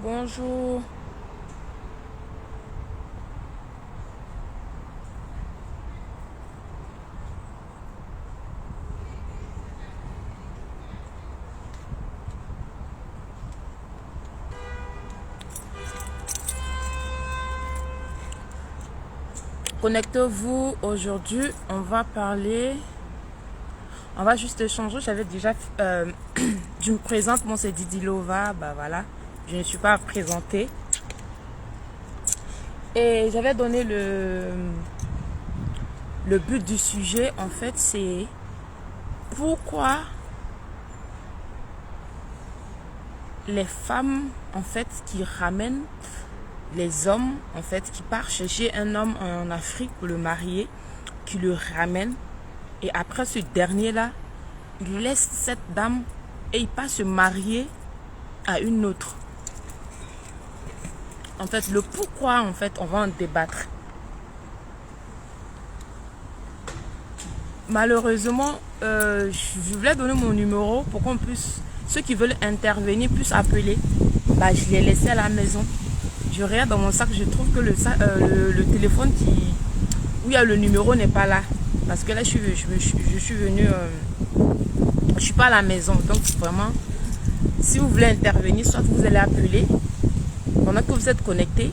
bonjour. Connectez-vous. Aujourd'hui, on va parler. On va juste échanger. J'avais déjà. Je me présente. Moi, c'est Didi Lova. Bah voilà. Je ne suis pas présentée. Et j'avais donné le but du sujet. En fait, c'est pourquoi les femmes, en fait, qui ramènent les hommes, en fait, qui partent chercher un homme en Afrique pour le marier, qui le ramènent. Et après ce dernier-là, il laisse cette dame et il part se marier à une autre. En fait, le pourquoi, en fait, on va en débattre. Malheureusement, je voulais donner mon numéro pour qu'on puisse, ceux qui veulent intervenir puissent appeler. Bah, je l'ai laissé à la maison. Je regarde dans mon sac, je trouve que le téléphone où il y a le numéro n'est pas là. Parce que là, je suis venue, je suis pas à la maison. Donc, vraiment, si vous voulez intervenir, soit vous allez appeler pendant que vous êtes connecté.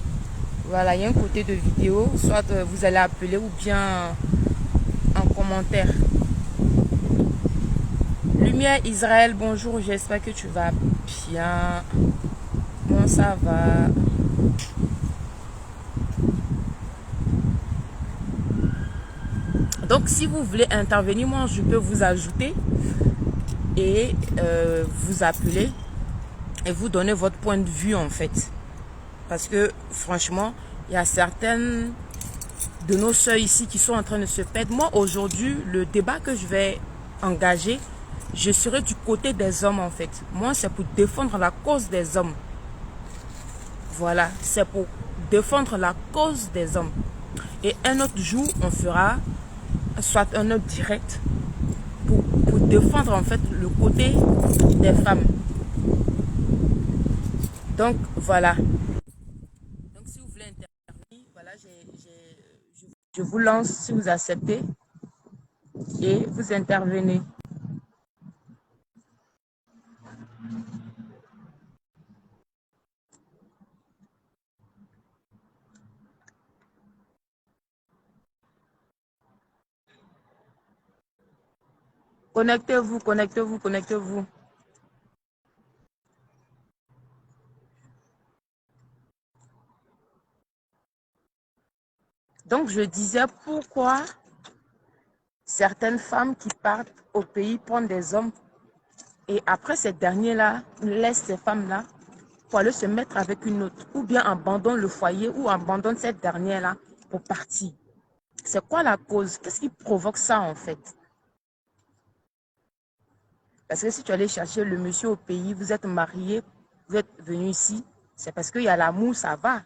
Voilà, il y a un côté de vidéo. Soit vous allez appeler ou bien en commentaire. Lumière Israël, bonjour. J'espère que tu vas bien. Bon, ça va. Donc, si vous voulez intervenir, moi, je peux vous ajouter et vous appeler et vous donner votre point de vue, en fait. Parce que, franchement, il y a certaines de nos sœurs ici qui sont en train de se perdre. Moi, aujourd'hui, le débat que je vais engager, je serai du côté des hommes, en fait. Moi, c'est pour défendre la cause des hommes. Voilà, c'est pour défendre la cause des hommes. Et un autre jour, on fera soit un autre direct pour défendre en fait le côté des femmes. Donc voilà. Donc si vous voulez intervenir, voilà, je vous lance si vous acceptez et vous intervenez. Connectez-vous, connectez-vous, connectez-vous. Donc je disais pourquoi certaines femmes qui partent au pays prennent des hommes et après ces derniers-là laissent ces femmes-là pour aller se mettre avec une autre ou bien abandonnent le foyer ou abandonnent cette dernière-là pour partir. C'est quoi la cause? Qu'est-ce qui provoque ça en fait? Parce que si tu allais chercher le monsieur au pays, vous êtes marié, vous êtes venu ici, c'est parce qu'il y a l'amour, ça va.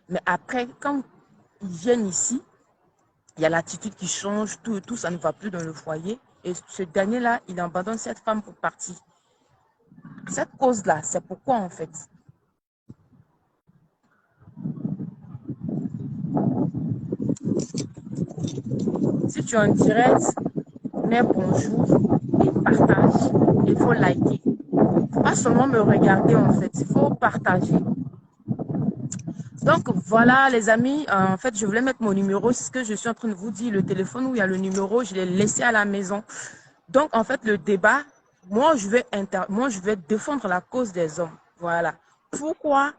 Mais après, quand ils viennent ici, il y a l'attitude qui change, tout ça ne va plus dans le foyer. Et ce dernier-là, il abandonne cette femme pour partir. Cette cause-là, c'est pourquoi en fait? Si tu es en direct, mets bonjour et partage. Il faut liker. Il ne faut pas seulement me regarder en fait, il faut partager. Donc voilà les amis, en fait je voulais mettre mon numéro, c'est ce que je suis en train de vous dire, le téléphone où il y a le numéro, je l'ai laissé à la maison. Donc en fait le débat, moi je vais défendre la cause des hommes. Voilà. Pourquoi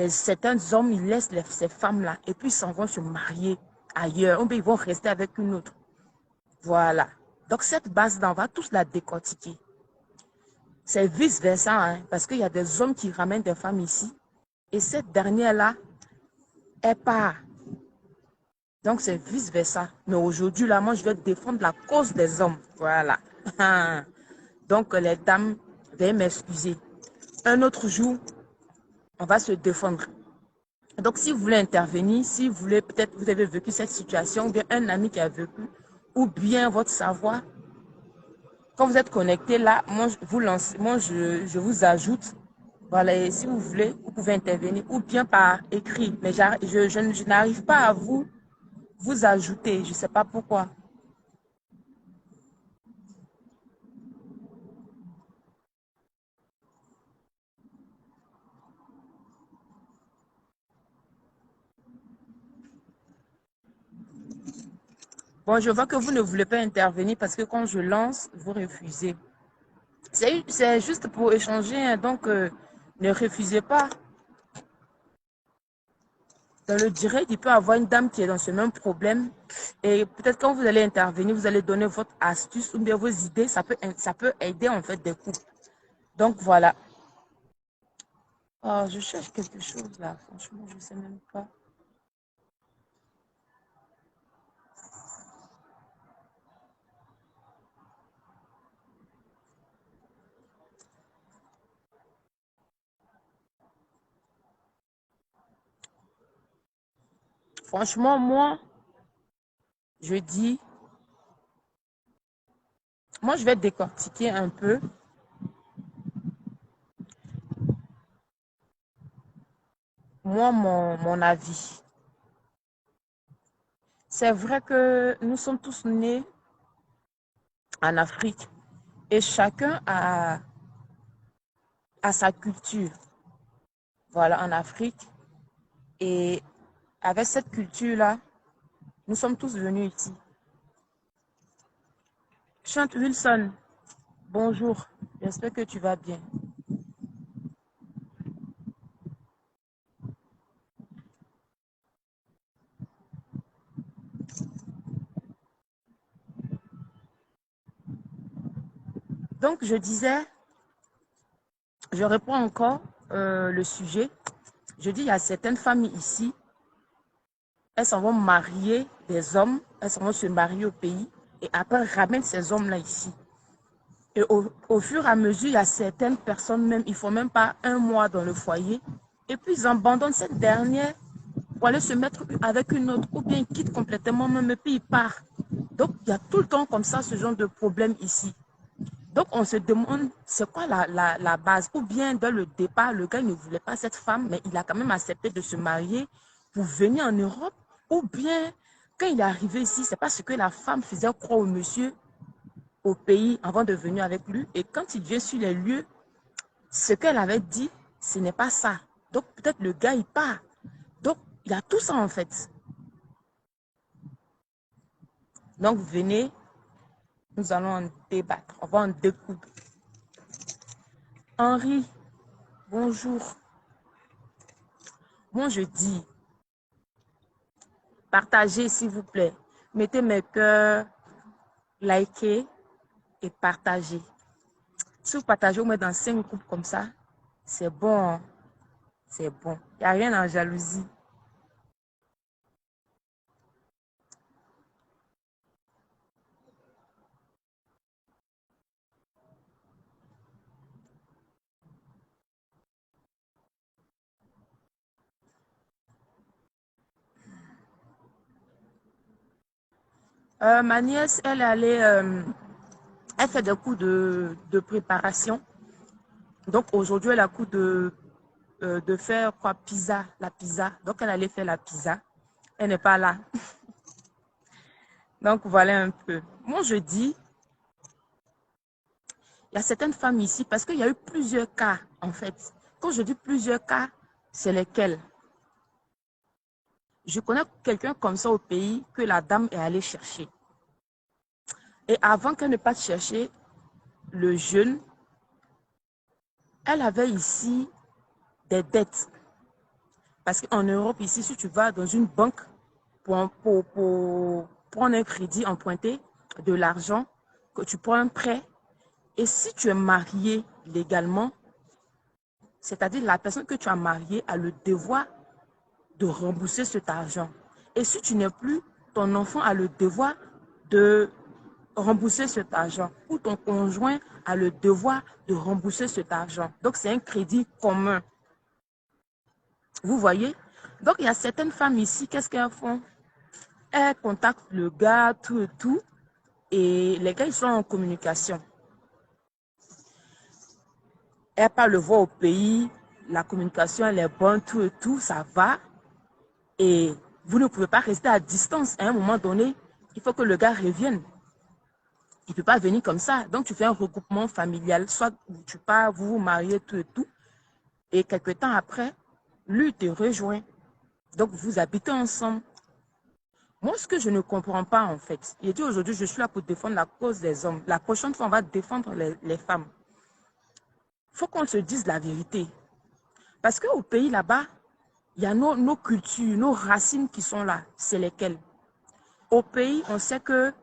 certains hommes ils laissent ces femmes-là et puis ils s'en vont se marier ailleurs, ou bien ils vont rester avec une autre. Voilà. Donc cette base-là, on va tous la décortiquer. C'est vice-versa, hein, parce qu'il y a des hommes qui ramènent des femmes ici et cette dernière-là, elle part. Donc, c'est vice-versa. Mais aujourd'hui, là, moi, je vais défendre la cause des hommes. Voilà. Donc, les dames, veuillez m'excuser. Un autre jour, on va se défendre. Donc, si vous voulez intervenir, si vous voulez, peut-être vous avez vécu cette situation, ou bien un ami qui a vécu, ou bien votre savoir, quand vous êtes connecté là, moi, je vous ajoute Voilà, et si vous voulez, vous pouvez intervenir ou bien par écrit. Mais je n'arrive pas à vous ajouter. Je ne sais pas pourquoi. Bon, je vois que vous ne voulez pas intervenir parce que quand je lance, vous refusez. C'est juste pour échanger, hein, donc ne refusez pas. Dans le direct, il peut y avoir une dame qui est dans ce même problème. Et peut-être quand vous allez intervenir, vous allez donner votre astuce ou bien vos idées. Ça peut aider en fait des couples. Donc voilà. Oh, je cherche quelque chose là. Franchement, je ne sais même pas. Franchement, je dis, moi, je vais décortiquer un peu. Moi, mon avis. C'est vrai que nous sommes tous nés en Afrique et chacun a sa culture. Voilà, en Afrique. Et avec cette culture-là, nous sommes tous venus ici. Chante Wilson, bonjour. J'espère que tu vas bien. Donc, je disais, je reprends encore le sujet. Je dis, il y a certaines familles ici, elles s'en vont marier des hommes, elles s'en vont se marier au pays et après ramènent ces hommes-là ici. Et au fur et à mesure, il y a certaines personnes, même, ils ne font même pas un mois dans le foyer. Et puis, ils abandonnent cette dernière pour aller se mettre avec une autre, ou bien ils quittent complètement même, et puis ils partent. Donc, il y a tout le temps comme ça ce genre de problème ici. Donc, on se demande, c'est quoi la base? Ou bien, dès le départ, le gars ne voulait pas cette femme, mais il a quand même accepté de se marier pour venir en Europe. Ou bien, quand il est arrivé ici, c'est parce que la femme faisait croire au monsieur au pays avant de venir avec lui. Et quand il vient sur les lieux, ce qu'elle avait dit, ce n'est pas ça. Donc, peut-être le gars, il part. Donc, il y a tout ça en fait. Donc, venez, nous allons en débattre. On va en découper. Henri, bonjour. Moi, je dis, partagez s'il vous plaît. Mettez mes cœurs, likez et partagez. Si vous partagez au moins dans 5 groupes comme ça, c'est bon. Hein. C'est bon. Il n'y a rien en jalousie. Ma nièce, elle fait des cours de préparation. Donc aujourd'hui, elle a cours de faire quoi, pizza, la pizza. Donc elle allait faire la pizza. Elle n'est pas là. Donc voilà un peu. Moi, je dis, il y a certaines femmes ici, parce qu'il y a eu plusieurs cas, en fait. Quand je dis plusieurs cas, c'est lesquels? Je connais quelqu'un comme ça au pays que la dame est allée chercher. Et avant qu'elle ne parte chercher le jeune, elle avait ici des dettes. Parce qu'en Europe, ici, si tu vas dans une banque pour prendre un crédit emprunté, de l'argent, que tu prends un prêt, et si tu es marié légalement, c'est-à-dire la personne que tu as mariée a le devoir de rembourser cet argent. Et si tu n'es plus, ton enfant a le devoir de rembourser cet argent ou ton conjoint a le devoir de rembourser cet argent. Donc, c'est un crédit commun. Vous voyez? Donc, il y a certaines femmes ici, qu'est-ce qu'elles font? Elles contactent le gars, tout et tout, et les gars, ils sont en communication. Elle part le voir au pays, la communication, elle est bonne, tout et tout, ça va. Et vous ne pouvez pas rester à distance. À un moment donné, il faut que le gars revienne. Il ne peut pas venir comme ça. Donc, tu fais un regroupement familial. Soit tu pars, vous vous mariez, tout et tout. Et quelque temps après, lui te rejoint. Donc, vous habitez ensemble. Moi, ce que je ne comprends pas, en fait, il dit aujourd'hui, je suis là pour défendre la cause des hommes. La prochaine fois, on va défendre les femmes. Il faut qu'on se dise la vérité. Parce qu'au pays là-bas, il y a nos cultures, nos racines qui sont là. C'est lesquelles? Au pays, on sait que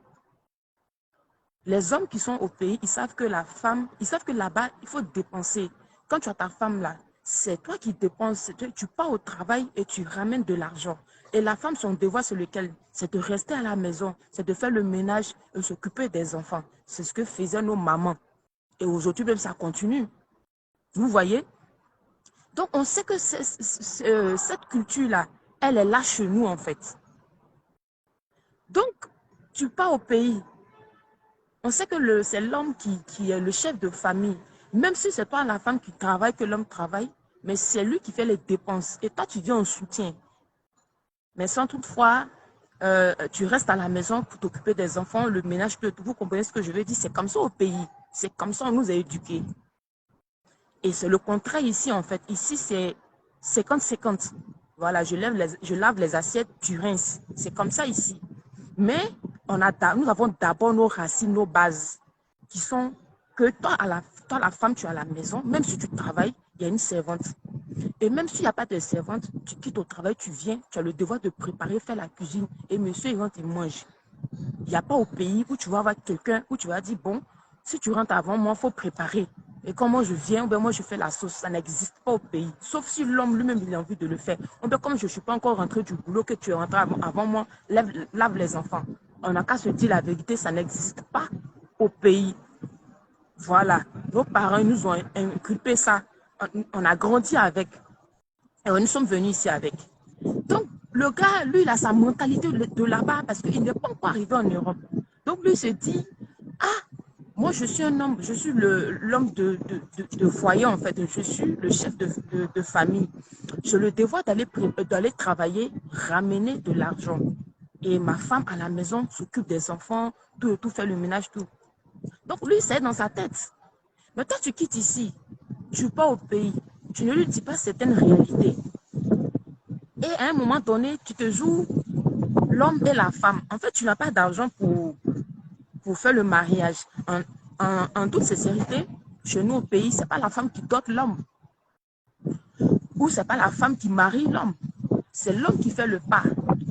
les hommes qui sont au pays, ils savent que la femme, ils savent que là-bas, il faut dépenser. Quand tu as ta femme là, c'est toi qui dépenses. Tu pars au travail et tu ramènes de l'argent. Et la femme, son devoir, c'est lequel? C'est de rester à la maison, c'est de faire le ménage et s'occuper des enfants. C'est ce que faisaient nos mamans. Et aujourd'hui, même, ça continue. Vous voyez? Donc, on sait que cette culture-là, elle est là chez nous, en fait. Donc, tu pars au pays. On sait que c'est l'homme qui est le chef de famille. Même si ce n'est pas la femme qui travaille, que l'homme travaille, mais c'est lui qui fait les dépenses. Et toi, tu viens en soutien. Mais sans toutefois, tu restes à la maison pour t'occuper des enfants, le ménage, tout. Vous comprenez ce que je veux dire? C'est comme ça au pays. C'est comme ça on nous a éduqués. Et c'est le contraire ici, en fait. Ici, c'est 50-50. Voilà, je lave les assiettes, tu rinces. C'est comme ça ici. Mais nous avons d'abord nos racines, nos bases, qui sont que toi, la femme, tu es à la maison, même si tu travailles, il y a une servante. Et même s'il n'y a pas de servante, tu quittes au travail, tu viens, tu as le devoir de préparer, faire la cuisine, et monsieur, il rentre, il mange. Il n'y a pas au pays où tu vas avoir quelqu'un, où tu vas dire, bon, si tu rentres avant moi, il faut préparer. Et quand moi je viens, ben moi je fais la sauce. Ça n'existe pas au pays. Sauf si l'homme lui-même, il a envie de le faire. Ben comme je ne suis pas encore rentré du boulot, que tu es rentré avant moi, lave les enfants. On n'a qu'à se dire la vérité, ça n'existe pas au pays. Voilà. Nos parents nous ont inculpé ça. On a grandi avec. Et nous sommes venus ici avec. Donc, le gars, lui, il a sa mentalité de là-bas parce qu'il n'est pas encore arrivé en Europe. Donc, lui, il se dit, ah, moi, je suis un homme, je suis l'homme de foyer, en fait. Je suis le chef de famille. J'ai le devoir d'aller travailler, ramener de l'argent. Et ma femme, à la maison, s'occupe des enfants, tout fait le ménage, tout. Donc, lui, c'est dans sa tête. Mais toi, tu quittes ici, tu pars au pays, tu ne lui dis pas certaines réalités. Et à un moment donné, tu te joues l'homme et la femme. En fait, tu n'as pas d'argent pour faire le mariage. En toute sincérité, chez nous au pays, ce n'est pas la femme qui dote l'homme. Ou ce n'est pas la femme qui marie l'homme. C'est l'homme qui fait le pas.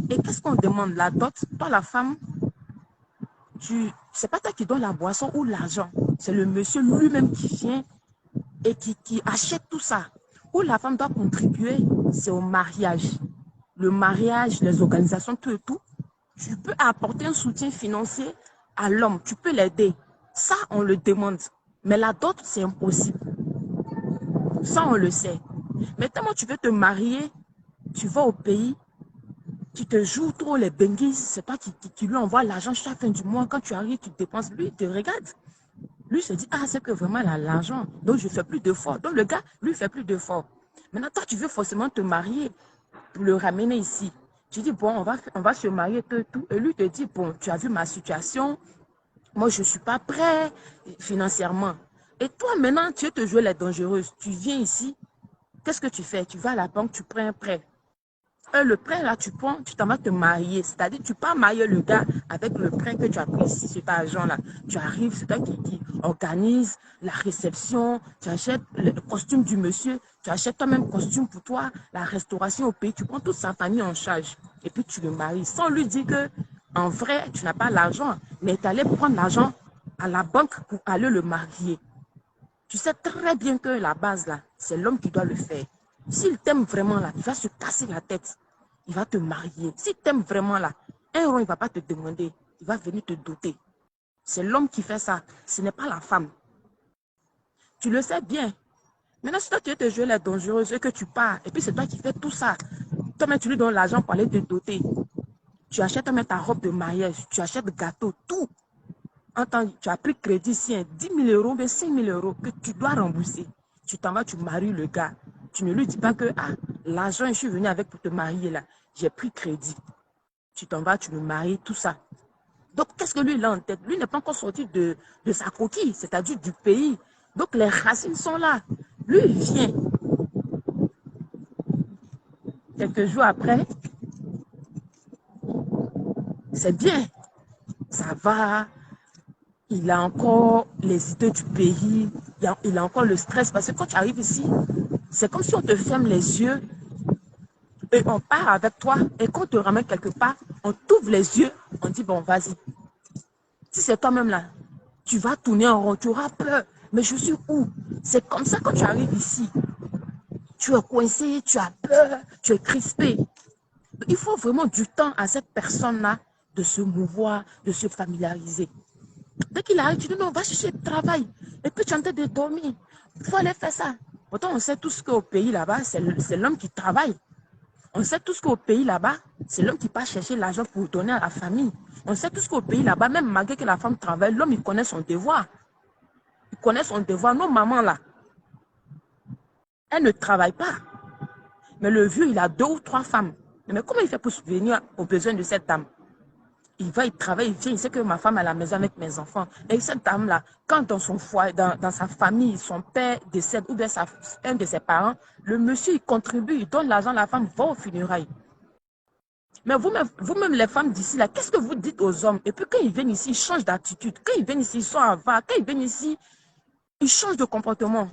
Et qu'est-ce qu'on demande? La dot, toi la femme, c'est pas toi qui donne la boisson ou l'argent. C'est le monsieur lui-même qui vient et qui achète tout ça. Où la femme doit contribuer, c'est au mariage. Le mariage, les organisations, tout et tout. Tu peux apporter un soutien financier à l'homme. Tu peux l'aider. Ça, on le demande. Mais la dot, c'est impossible. Ça, on le sait. Mais tellement tu veux te marier, tu vas au pays, tu te joues trop les benguis, c'est toi qui lui envoie l'argent chaque fin du mois. Quand tu arrives, tu dépenses, lui, il te regarde. Lui se dit, ah, c'est que vraiment il a l'argent, donc je ne fais plus d'efforts. Donc le gars, lui, ne fait plus d'efforts. Maintenant, toi, tu veux forcément te marier pour le ramener ici. Tu dis, bon, on va se marier, tout. Et lui te dit, bon, tu as vu ma situation, moi, je ne suis pas prêt financièrement. Et toi, maintenant, tu veux te jouer les dangereuses. Tu viens ici, qu'est-ce que tu fais? Tu vas à la banque, tu prends un prêt. Le prêt, là, tu prends, tu t'en vas te marier. C'est-à-dire, tu pars marier le gars avec le prêt que tu as pris ici, cet argent-là. Tu arrives, c'est toi qui organise la réception, tu achètes le costume du monsieur, tu achètes toi-même le costume pour toi, la restauration au pays, tu prends toute sa famille en charge. Et puis, tu le maries sans lui dire que, en vrai, tu n'as pas l'argent, mais tu allais prendre l'argent à la banque pour aller le marier. Tu sais très bien que la base, là, c'est l'homme qui doit le faire. S'il t'aime vraiment, là, il va se casser la tête. Il va te marier. S'il t'aime vraiment, là, un rond, il ne va pas te demander. Il va venir te doter. C'est l'homme qui fait ça. Ce n'est pas la femme. Tu le sais bien. Maintenant, si toi, tu veux te jouer les dangereuses et que tu pars, et puis c'est toi qui fais tout ça, toi-même, tu lui donnes l'argent pour aller te doter. Tu achètes même ta robe de mariage, tu achètes gâteau, tout. Tu as pris crédit ici, 10 000 euros, mais 5 000 euros que tu dois rembourser. Tu t'en vas, tu maries le gars. Tu ne lui dis pas que, ah, l'argent, je suis venu avec pour te marier là. J'ai pris crédit. Tu t'en vas, tu me maries, tout ça. Donc, qu'est-ce que lui, il a en tête? Lui n'est pas encore sorti de sa coquille, c'est-à-dire du pays. Donc, les racines sont là. Lui, il vient. Quelques jours après, c'est bien. Ça va. Il a encore les idées du pays. Il a encore le stress. Parce que quand tu arrives ici, c'est comme si on te ferme les yeux et on part avec toi. Et quand on te ramène quelque part, on t'ouvre les yeux. On dit, bon, vas-y. Si c'est toi-même là, tu vas tourner en rond, tu auras peur. Mais je suis où? C'est comme ça quand tu arrives ici. Tu es coincé, tu as peur, tu es crispé. Il faut vraiment du temps à cette personne-là de se mouvoir, de se familiariser. Dès qu'il arrive, tu dis non, va chercher le travail. Et puis tu es en train de dormir. Il faut aller faire ça. Pourtant, on sait tous qu'au pays là-bas, c'est l'homme qui travaille. On sait tous qu'au pays là-bas, c'est l'homme qui part chercher l'argent pour donner à la famille. On sait tous qu'au pays là-bas, même malgré que la femme travaille, l'homme, il connaît son devoir. Il connaît son devoir. Nos mamans là, elles ne travaillent pas. Mais le vieux, il a 2 ou 3 femmes. Mais comment il fait pour subvenir aux besoins de cette dame? Il va, il travaille, il vient, il sait que ma femme est à la maison avec mes enfants. Et cette dame-là, quand dans son foyer, dans sa famille, son père décède, ou bien un de ses parents, le monsieur, il contribue, il donne l'argent, la femme va aux funérailles. Mais vous-même les femmes d'ici, là, qu'est-ce que vous dites aux hommes? Et puis quand ils viennent ici, ils changent d'attitude. Quand ils viennent ici, ils sont avares. Quand ils viennent ici, ils changent de comportement.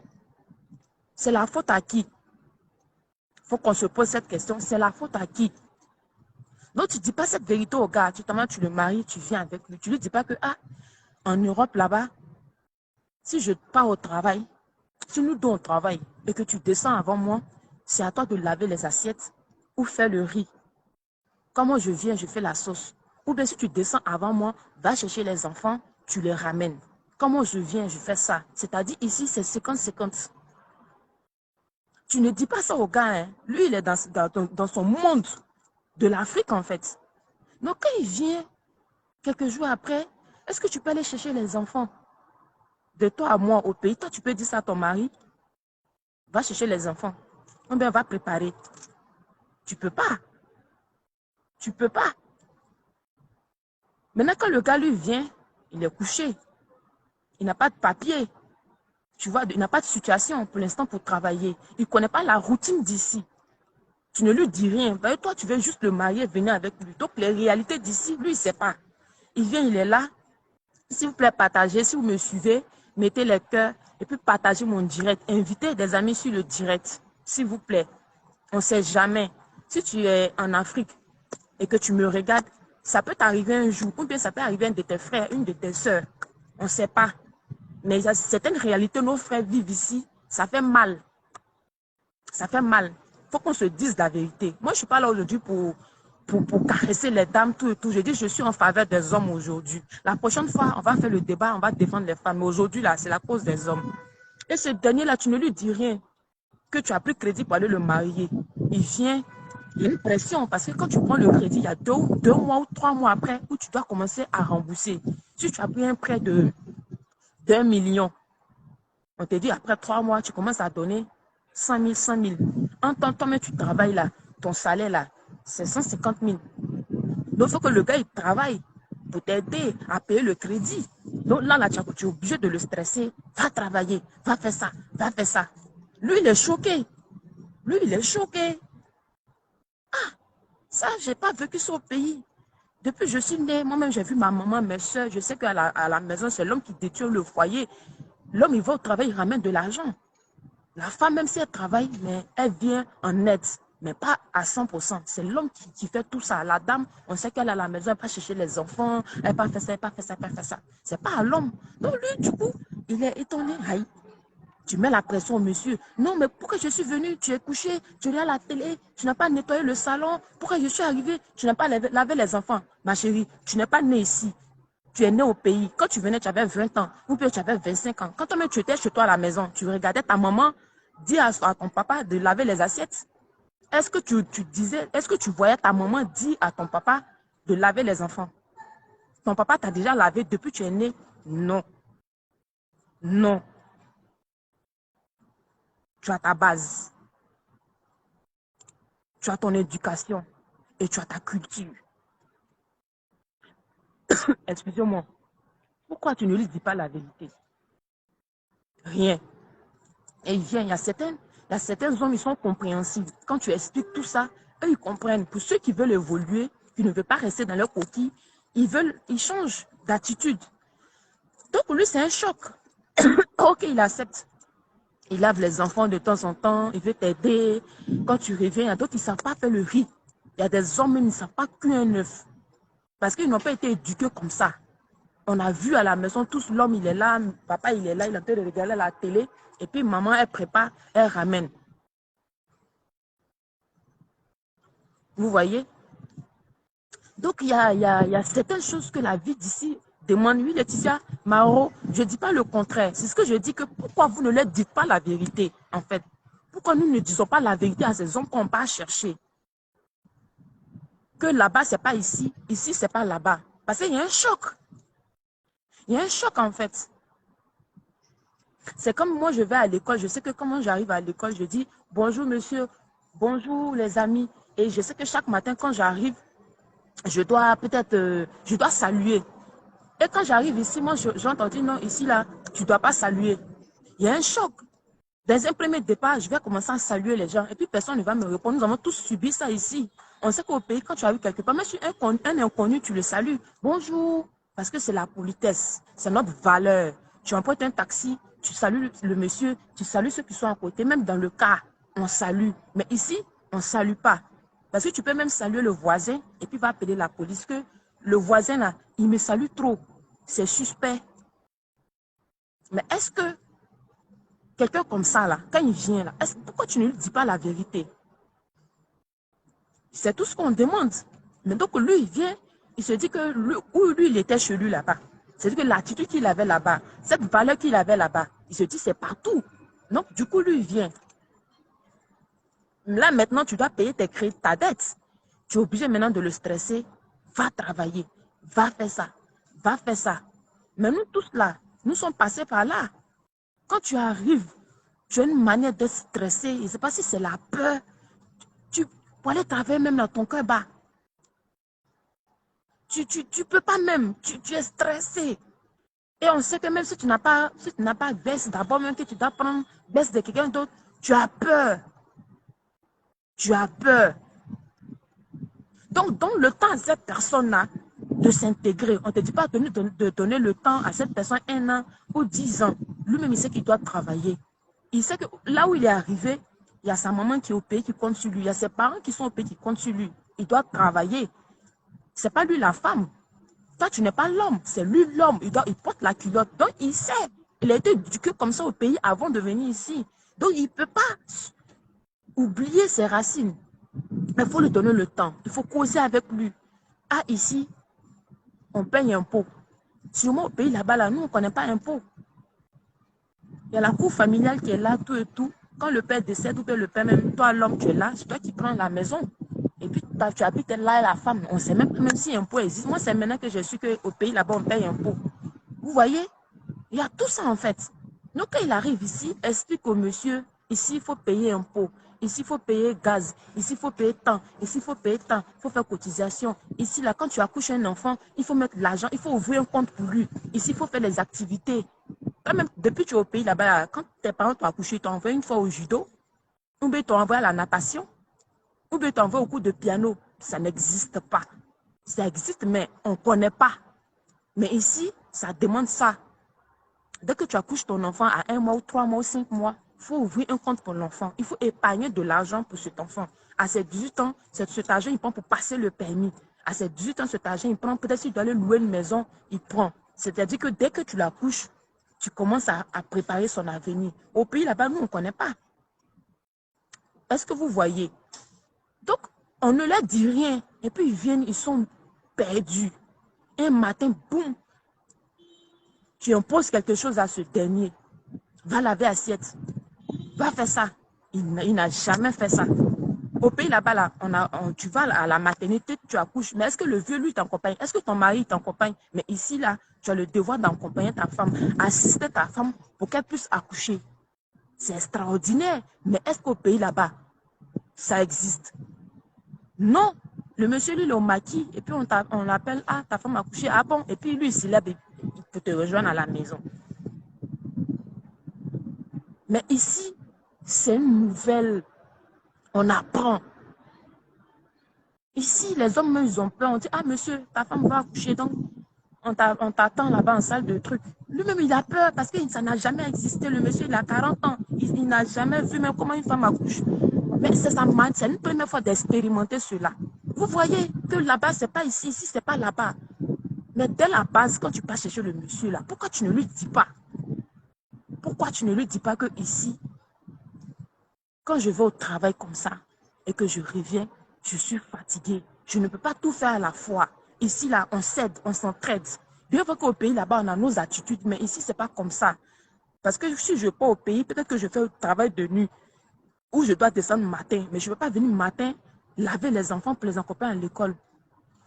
C'est la faute à qui? Il faut qu'on se pose cette question. C'est la faute à qui? Donc, tu ne dis pas cette vérité au gars. Tu le maries, tu viens avec lui. Tu ne lui dis pas que, ah, en Europe, là-bas, si je pars au travail, si nous deux on travaille et que tu descends avant moi, c'est à toi de laver les assiettes ou faire le riz. Quand moi je viens, je fais la sauce. Ou bien si tu descends avant moi, va chercher les enfants, tu les ramènes. Quand moi je viens, je fais ça. C'est-à-dire ici, c'est 50-50. Tu ne dis pas ça au gars. Hein. Lui, il est dans son monde de l'Afrique, en fait. Donc, quand il vient, quelques jours après, est-ce que tu peux aller chercher les enfants de toi à moi au pays? Toi, tu peux dire ça à ton mari. Va chercher les enfants. Ou bien va préparer. Tu peux pas. Tu peux pas. Maintenant, quand le gars lui vient, il est couché. Il n'a pas de papier. Tu vois, il n'a pas de situation pour l'instant pour travailler. Il ne connaît pas la routine d'ici. Tu ne lui dis rien. Toi, tu veux juste le marier, venir avec lui. Donc, les réalités d'ici, lui, il ne sait pas. Il vient, il est là. S'il vous plaît, partagez. Si vous me suivez, mettez les cœurs et puis partagez mon direct. Invitez des amis sur le direct, s'il vous plaît. On ne sait jamais. Si tu es en Afrique et que tu me regardes, ça peut t'arriver un jour. Ou bien ça peut arriver à un de tes frères, une de tes soeurs. On ne sait pas. Mais il y a certaines réalités, nos frères vivent ici. Ça fait mal. Ça fait mal. Il faut qu'on se dise la vérité. Moi, je ne suis pas là aujourd'hui pour caresser les dames, tout et tout. Je dis, je suis en faveur des hommes aujourd'hui. La prochaine fois, on va faire le débat, on va défendre les femmes. Mais aujourd'hui, là, c'est la cause des hommes. Et ce dernier-là, tu ne lui dis rien. Que tu as pris crédit pour aller le marier. Il vient, il y a une pression. Parce que quand tu prends le crédit, il y a 2 mois ou 3 mois après où tu dois commencer à rembourser. Si tu as pris un prêt d'1 million, on te dit après 3 mois, tu commences à donner 100 000, 100 000. En tant que tu travailles là, ton salaire là, c'est 150 000. Donc, il faut que le gars, il travaille pour t'aider à payer le crédit. Donc là, tu es obligé de le stresser. Va travailler, va faire ça, va faire ça. Lui, il est choqué. Lui, il est choqué. Ah, ça, je n'ai pas vécu ça au pays. Depuis que je suis née, moi-même, j'ai vu ma maman, mes soeurs. Je sais qu'à la maison, c'est l'homme qui détient le foyer. L'homme, il va au travail, il ramène de l'argent. La femme, même si elle travaille, mais elle vient en aide, mais pas à 100%. C'est l'homme qui fait tout ça. La dame, on sait qu'elle est à la maison, elle va chercher les enfants, elle va faire ça, elle va faire ça, elle va faire ça. C'est pas à l'homme. Donc lui, du coup, il est étonné. Aïe. Tu mets la pression au monsieur. Non, mais pourquoi je suis venue? Tu es couché, tu es à la télé, tu n'as pas nettoyé le salon. Pourquoi je suis arrivée? Tu n'as pas lavé les enfants. Ma chérie, tu n'es pas née ici. Tu es né au pays. Quand tu venais, tu avais 20 ans. Ou bien tu avais 25 ans. Quand toi-même tu étais chez toi à la maison, tu regardais ta maman dire à ton papa de laver les assiettes. Est-ce que tu disais, est-ce que tu voyais ta maman dire à ton papa de laver les enfants? Ton papa t'a déjà lavé depuis que tu es né? Non. Non. Tu as ta base. tu as ton éducation et tu as ta culture. Excusez-moi. Pourquoi tu ne lui dis pas la vérité? Rien. Et il vient, il y a certains hommes, ils sont compréhensibles. Quand tu expliques tout ça, eux, ils comprennent. Pour ceux qui veulent évoluer, qui ne veulent pas rester dans leur coquille, ils changent d'attitude. Donc, pour lui, c'est un choc. Ok, il accepte. Il lave les enfants de temps en temps, il veut t'aider. Quand tu reviens, il y a d'autres qui ne savent pas faire le riz. Il y a des hommes qui ne savent pas cuire un œuf. Parce qu'ils n'ont pas été éduqués comme ça. On a vu à la maison, tous l'homme, il est là, papa, il est là, il est en train de regarder la télé. Et puis maman, elle prépare, elle ramène. Vous voyez? Donc, il y a certaines choses que la vie d'ici demande. Oui, Laetitia, Maro, je ne dis pas le contraire. C'est ce que je dis, que pourquoi vous ne leur dites pas la vérité, en fait? Pourquoi nous ne disons pas la vérité à ces hommes qu'on va chercher? Que là-bas, ce n'est pas ici, ici, ce n'est pas là-bas. Parce qu'il y a un choc. Il y a un choc, en fait. C'est comme moi, je vais à l'école. Je sais que quand j'arrive à l'école, je dis bonjour, monsieur, bonjour, les amis. Et je sais que chaque matin, quand j'arrive, je dois je dois saluer. Et quand j'arrive ici, moi, j'entends dire non, ici, là, tu ne dois pas saluer. Il y a un choc. Dans un premier départ, je vais commencer à saluer les gens. Et puis, personne ne va me répondre. Nous avons tous subi ça ici. On sait qu'au pays, quand tu arrives quelque part, même si un inconnu, tu le salues. Bonjour. Parce que c'est la politesse. C'est notre valeur. Tu empruntes un taxi, tu salues le monsieur, tu salues ceux qui sont à côté. Même dans le cas, on salue. Mais ici, on ne salue pas. Parce que tu peux même saluer le voisin et puis va appeler la police. Que le voisin, là, il me salue trop. C'est suspect. Mais est-ce que quelqu'un comme ça, là, quand il vient, là, pourquoi tu ne lui dis pas la vérité? C'est tout ce qu'on demande. Mais donc, lui, il vient, il se dit que lui, il était chez lui là-bas. C'est-à-dire que l'attitude qu'il avait là-bas, cette valeur qu'il avait là-bas, il se dit c'est partout. Donc, du coup, lui, il vient. Là, maintenant, tu dois payer ta dette. Tu es obligé maintenant de le stresser. Va travailler. Va faire ça. Va faire ça. Mais nous tous là, nous sommes passés par là. Quand tu arrives, tu as une manière de stresser. Je ne sais pas si c'est la peur. Pour aller travailler même dans ton cœur bas. Tu peux pas même. Tu es stressé. Et on sait que même si tu n'as pas baisse d'abord, même que tu dois prendre baisse de quelqu'un d'autre, tu as peur. Tu as peur. Donc, donne le temps à cette personne-là de s'intégrer. On ne te dit pas de donner le temps à cette personne 1 an ou 10 ans. Lui-même, il sait qu'il doit travailler. Il sait que là où il est arrivé, il y a sa maman qui est au pays qui compte sur lui. Il y a ses parents qui sont au pays qui comptent sur lui. Il doit travailler. Ce n'est pas lui la femme. Toi, tu n'es pas l'homme. C'est lui l'homme. Il porte la culotte. Donc, il sait. Il a été éduqué comme ça au pays avant de venir ici. Donc, il ne peut pas oublier ses racines. Mais il faut lui donner le temps. Il faut causer avec lui. Ah, ici, on paye impôt. Sûrement au pays là-bas, là, nous, on ne connaît pas impôt. Il y a la cour familiale qui est là, tout et tout. Quand le père décède, ou bien le père même, toi, l'homme, tu es là, c'est toi qui prends la maison. Et puis, tu habites là, la femme. On ne sait même si impôt existe. Moi, c'est maintenant que je suis qu'au pays là-bas, on paye impôt. Vous voyez? Il y a tout ça, en fait. Donc, quand il arrive ici, explique au monsieur, ici, il faut payer impôt. Ici, il faut payer gaz. Ici, il faut payer temps. Ici, il faut payer temps. Il faut faire cotisation. Ici, là, quand tu accouches un enfant, il faut mettre l'argent. Il faut ouvrir un compte pour lui. Ici, il faut faire les activités. Quand même, depuis que tu es au pays là-bas, quand tes parents t'ont accouché, ils t'ont envoyé une fois au judo, ou bien ils t'ont envoyé à la natation, ou bien ils t'ont envoyé au cours de piano. Ça n'existe pas. Ça existe, mais on ne connaît pas. Mais ici, ça demande ça. Dès que tu accouches ton enfant à 1 mois ou 3 mois ou 5 mois, il faut ouvrir un compte pour l'enfant. Il faut épargner de l'argent pour cet enfant. À ses 18 ans, cet argent, il prend pour passer le permis. À ses 18 ans, cet argent, il prend, peut-être s'il doit aller louer une maison, il prend. C'est-à-dire que dès que tu l'accouches, tu commences à préparer son avenir. Au pays là-bas, nous, on ne connaît pas. Est-ce que vous voyez? Donc, on ne leur dit rien. Et puis, ils viennent, ils sont perdus. Un matin, boum, tu imposes quelque chose à ce dernier. Va laver assiette. Va faire ça. Il n'a jamais fait ça. Au pays là-bas, là, tu vas à la maternité, tu accouches. Mais est-ce que le vieux, lui, t'accompagne? Est-ce que ton mari t'accompagne? Mais ici, là, tu as le devoir d'accompagner ta femme, assister ta femme pour qu'elle puisse accoucher. C'est extraordinaire. Mais est-ce qu'au pays là-bas, ça existe? Non, le monsieur, lui, il est au maquis, et puis on l'appelle, ah, ta femme a couché, ah bon, et puis lui, il s'y lève pour te rejoindre à la maison. Mais ici, c'est une nouvelle, on apprend. Ici, les hommes, ils ont peur, on dit, ah monsieur, ta femme va accoucher, donc on t'attend là-bas en salle de trucs. Lui-même, il a peur parce que ça n'a jamais existé. Le monsieur, il a 40 ans. Il n'a jamais vu même comment une femme accouche. Mais c'est une première fois d'expérimenter cela. Vous voyez que là-bas, c'est pas ici, ici, c'est pas là-bas. Mais dès la base, quand tu passes chercher le monsieur là, pourquoi tu ne lui dis pas? Pourquoi tu ne lui dis pas que ici, quand je vais au travail comme ça et que je reviens, je suis fatiguée. Je ne peux pas tout faire à la fois. Ici, là, on s'aide, on s'entraide. Bien vrai qu'au pays, là-bas, on a nos attitudes, mais ici, ce n'est pas comme ça. Parce que si je pars au pays, peut-être que je fais le travail de nuit où je dois descendre matin, mais je ne peux pas venir matin laver les enfants pour les accompagner à l'école.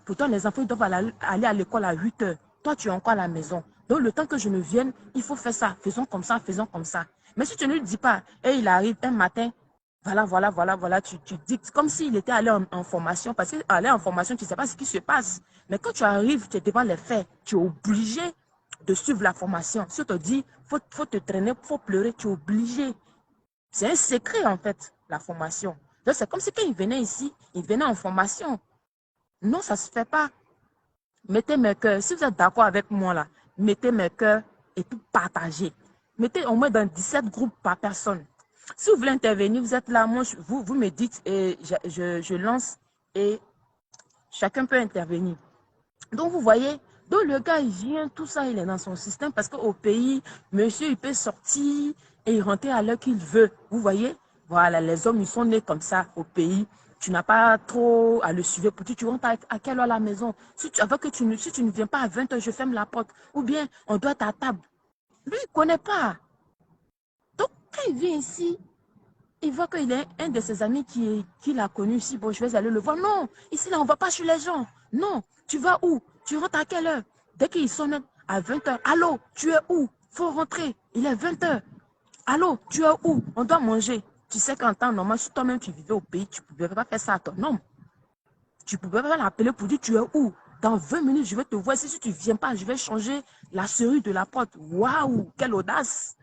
Pourtant, les enfants ils doivent aller à l'école à 8 heures. Toi, tu es encore à la maison. Donc, le temps que je ne vienne, il faut faire ça. Faisons comme ça, faisons comme ça. Mais si tu ne lui dis pas, et il arrive un matin, voilà, tu dictes comme s'il était allé en formation. Parce qu'aller en formation, tu ne sais pas ce qui se passe. Mais quand tu arrives, tu es devant les faits. Tu es obligé de suivre la formation. Si on te dit, faut te traîner, faut pleurer, tu es obligé. C'est un secret, en fait, la formation. Donc, c'est comme si quand il venait ici, il venait en formation. Non, ça ne se fait pas. Mettez mes cœurs. Si vous êtes d'accord avec moi, là, mettez mes cœurs et puis partagez. Mettez au moins dans 17 groupes par personne. Si vous voulez intervenir, vous êtes là, moi, vous me dites et je lance et chacun peut intervenir. Donc, vous voyez, donc le gars, il vient, tout ça, il est dans son système parce qu'au pays, monsieur, il peut sortir et rentrer à l'heure qu'il veut. Vous voyez, voilà, les hommes, ils sont nés comme ça au pays. Tu n'as pas trop à le suivre pour dire, tu rentres à quelle heure à la maison. Si tu ne viens pas à 20 h, je ferme la porte. Ou bien, on doit être à table. Lui, il ne connaît pas. Donc, quand il vient ici, il voit qu'il est un de ses amis qui l'a connu ici. Bon, je vais aller le voir. Non, ici, là, on ne va pas chez les gens. Non, tu vas où? Tu rentres à quelle heure? Dès qu'il sonne à 20 h. Allô, tu es où? Faut rentrer. Il est 20 h. Allô, tu es où? On doit manger. Tu sais qu'en temps normal, si toi-même tu vivais au pays, tu ne pouvais pas faire ça à ton homme. Tu ne pouvais pas l'appeler pour dire tu es où? Dans 20 minutes, je vais te voir. Si tu ne viens pas, je vais changer la serrure de la porte. Waouh, quelle audace!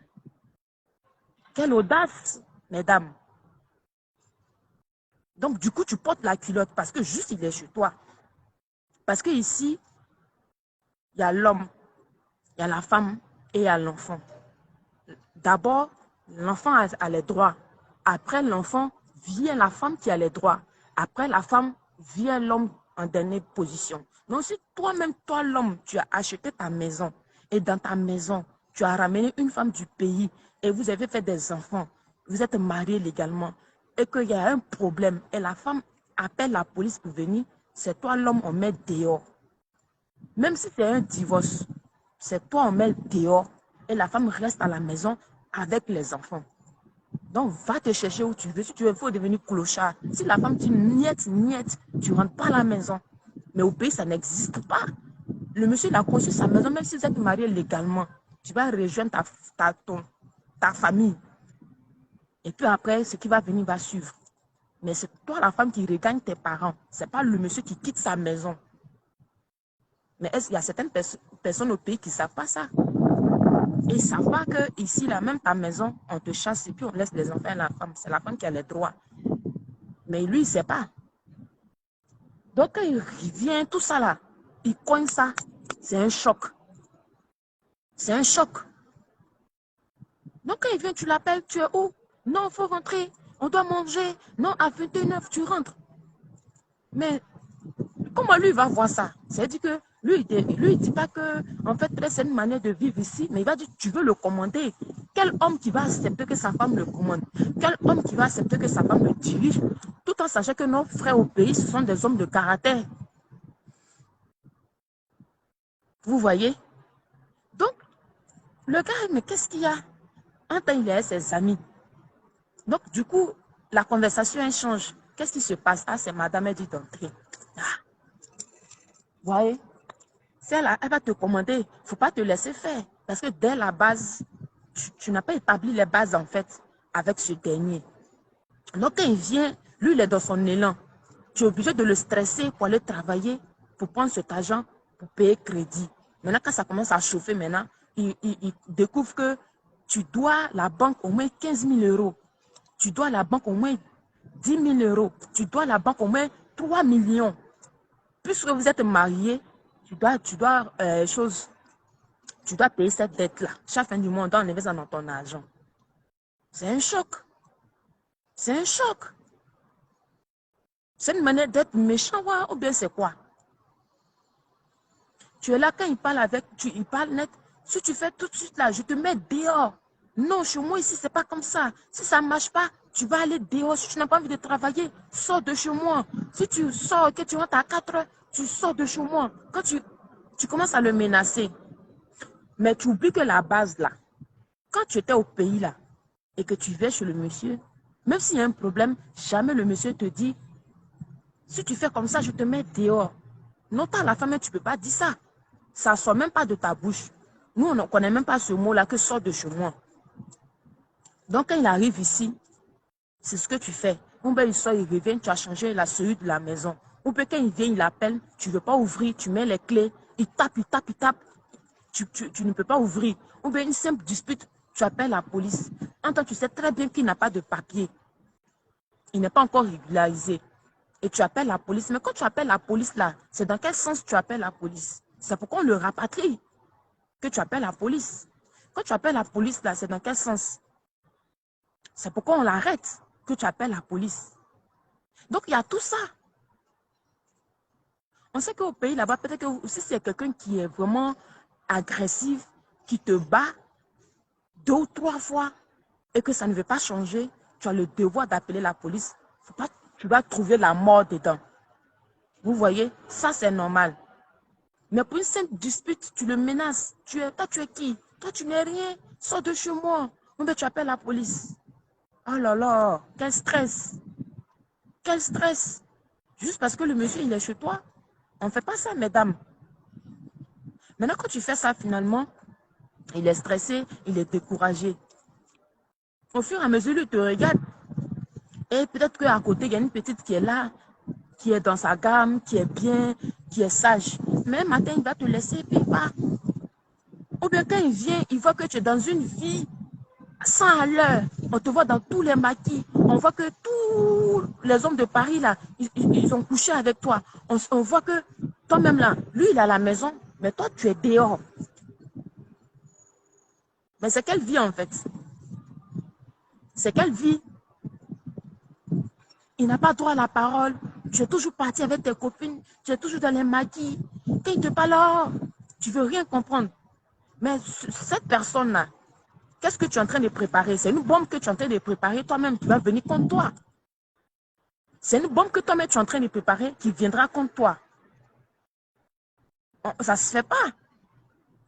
Quelle audace, mesdames! Donc, du coup, tu portes la culotte parce que juste il est chez toi. Parce que ici, il y a l'homme, il y a la femme et il y a l'enfant. D'abord, l'enfant a les droits. Après l'enfant, vient la femme qui a les droits. Après la femme, vient l'homme en dernière position. Donc, si toi-même, toi l'homme, tu as acheté ta maison et dans ta maison, tu as ramené une femme du pays et vous avez fait des enfants, vous êtes mariés légalement et qu'il y a un problème et la femme appelle la police pour venir, c'est toi l'homme, on met dehors. Même si c'est un divorce, c'est toi, on met dehors et la femme reste à la maison avec les enfants. Donc, va te chercher où tu veux. Si tu veux, il faut devenir clochard. Si la femme dit niette, niette, tu ne rentres pas à la maison. Mais au pays, ça n'existe pas. Le monsieur, il a construit sa maison, même si vous êtes marié légalement. Tu vas rejoindre ta famille. Et puis après, ce qui va venir va suivre. Mais c'est toi, la femme, qui regagne tes parents. Ce n'est pas le monsieur qui quitte sa maison. Mais il y a certaines personnes au pays qui ne savent pas ça. Et ils ne savent pas qu'ici, là, même ta maison, on te chasse et puis on laisse les enfants à la femme. C'est la femme qui a les droits. Mais lui, il ne sait pas. Donc, quand il vient, tout ça là, il cogne ça. C'est un choc. C'est un choc. Donc, quand il vient, tu l'appelles, tu es où? Non, il faut rentrer. On doit manger. Non, à 21 h, tu rentres. Mais comment lui va voir ça? C'est-à-dire que lui, il dit pas que, en fait, c'est une manière de vivre ici, mais il va dire, tu veux le commander. Quel homme qui va accepter que sa femme le commande? Quel homme qui va accepter que sa femme le dirige? Tout en sachant que nos frères au pays, ce sont des hommes de caractère. Vous voyez? Donc, le gars, mais qu'est-ce qu'il y a? Un temps, il est avec ses amis. Donc, du coup, la conversation, elle change. Qu'est-ce qui se passe? Ah, c'est madame, elle dit d'entrer. Ah. Vous voyez? Si elle va te commander, il ne faut pas te laisser faire. Parce que dès la base, tu n'as pas établi les bases, en fait, avec ce dernier. Donc, quand il vient, lui, il est dans son élan. Tu es obligé de le stresser pour aller travailler, pour prendre cet argent, pour payer crédit. Maintenant, quand ça commence à chauffer, maintenant, il découvre que tu dois la banque au moins 15 000 euros. Tu dois la banque au moins 10 000 euros. Tu dois la banque au moins 3 millions. Puisque vous êtes mariés, tu dois payer cette dette-là. Chaque fin du mois, on doit enlever ça dans ton argent. C'est un choc. C'est un choc. C'est une manière d'être méchant, ou bien c'est quoi? Tu es là, quand il parle avec, il parle net. Si tu fais tout de suite là, je te mets dehors. Non, chez moi ici, c'est pas comme ça. Si ça ne marche pas, tu vas aller dehors. Si tu n'as pas envie de travailler, sors de chez moi. Si tu sors, que tu rentres à 4 heures, tu sors de chez moi. Quand tu commences à le menacer, mais tu oublies que la base là, quand tu étais au pays là, et que tu vas chez le monsieur, même s'il y a un problème, jamais le monsieur te dit, si tu fais comme ça, je te mets dehors. Non, à la femme, tu ne peux pas dire ça. Ça ne sort même pas de ta bouche. Nous, on ne connaît même pas ce mot-là que sort de chez moi. Donc, quand il arrive ici, c'est ce que tu fais. Ou bien il sort, il revient, tu as changé la serrure de la maison. Ou bien quand il vient, il appelle, tu ne veux pas ouvrir, tu mets les clés, il tape, il tape, il tape. Tu ne peux pas ouvrir. Ou bien une simple dispute, tu appelles la police. En temps, tu sais très bien qu'il n'a pas de papier. Il n'est pas encore régularisé. Et tu appelles la police. Mais quand tu appelles la police là, c'est dans quel sens tu appelles la police? C'est pourquoi on le rapatrie que tu appelles la police. Quand tu appelles la police là, c'est dans quel sens? C'est pourquoi on l'arrête que tu appelles la police. Donc il y a tout ça. On sait qu'au pays là-bas, peut-être que si c'est quelqu'un qui est vraiment agressif, qui te bat 2 ou 3 fois et que ça ne veut pas changer, tu as le devoir d'appeler la police. Faut pas, tu vas trouver la mort dedans. Vous voyez, ça c'est normal. Mais pour une simple dispute, tu le menaces. Toi, tu es qui? Toi, tu n'es rien. Sors de chez moi. Ou bien tu appelles la police. Oh là là, quel stress. Quel stress. Juste parce que le monsieur, il est chez toi. On ne fait pas ça, mesdames. Maintenant, quand tu fais ça, finalement, il est stressé, il est découragé. Au fur et à mesure, il te regarde. Et peut-être qu'à côté, il y a une petite qui est là, qui est dans sa gamme, qui est bien, qui est sage. Mais un matin, il va te laisser et puis il part. Ou bien quand il vient, il voit que tu es dans une vie 100 à l'heure. On te voit dans tous les maquis. On voit que tous les hommes de Paris, là, ils ont couché avec toi. On voit que toi-même, là, lui, il est à la maison, mais toi, tu es dehors. Mais c'est quelle vie, en fait? C'est quelle vie? Il n'a pas droit à la parole. Tu es toujours parti avec tes copines. Tu es toujours dans les maquis. Quand il te parle, oh, tu ne veux rien comprendre. Mais cette personne-là, qu'est-ce que tu es en train de préparer? C'est une bombe que tu es en train de préparer toi-même qui va venir contre toi. C'est une bombe que toi-même tu es en train de préparer qui viendra contre toi. Ça ne se fait pas.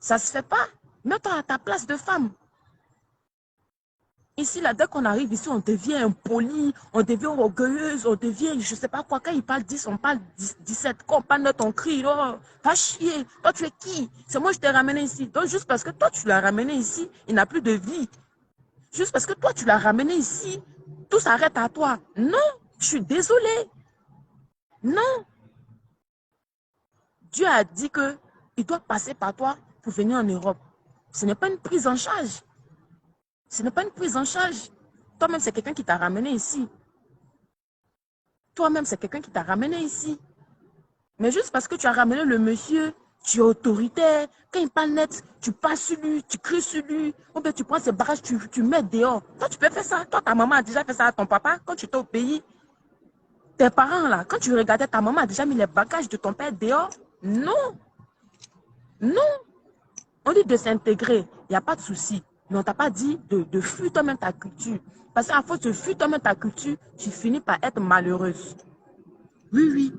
Ça ne se fait pas. Mets-toi à ta place de femme. Ici, là, dès qu'on arrive ici, on devient impoli, on devient orgueilleuse, on devient, je ne sais pas quoi. Quand il parle 10, on parle 17. Quand on parle notre, on crie, oh, va chier. Toi, tu es qui? C'est moi, je t'ai ramené ici. Donc, juste parce que toi, tu l'as ramené ici, il n'a plus de vie. Juste parce que toi, tu l'as ramené ici, tout s'arrête à toi. Non, je suis désolée. Non. Dieu a dit qu'il doit passer par toi pour venir en Europe. Ce n'est pas une prise en charge. Ce n'est pas une prise en charge. Toi-même, c'est quelqu'un qui t'a ramené ici. Toi-même, c'est quelqu'un qui t'a ramené ici. Mais juste parce que tu as ramené le monsieur, tu es autoritaire. Quand il parle net, tu passes sur lui, tu cries sur lui. Ou bien tu prends ses barrages, tu mets dehors. Toi, tu peux faire ça. Toi, ta maman a déjà fait ça à ton papa quand tu étais au pays. Tes parents, là, quand tu regardais, ta maman a déjà mis les bagages de ton père dehors. Non. Non. On dit de s'intégrer, il n'y a pas de souci. Mais on ne t'a pas dit de fuir toi-même ta culture. Parce qu'à force de fuir toi-même ta culture, tu finis par être malheureuse. Oui, oui.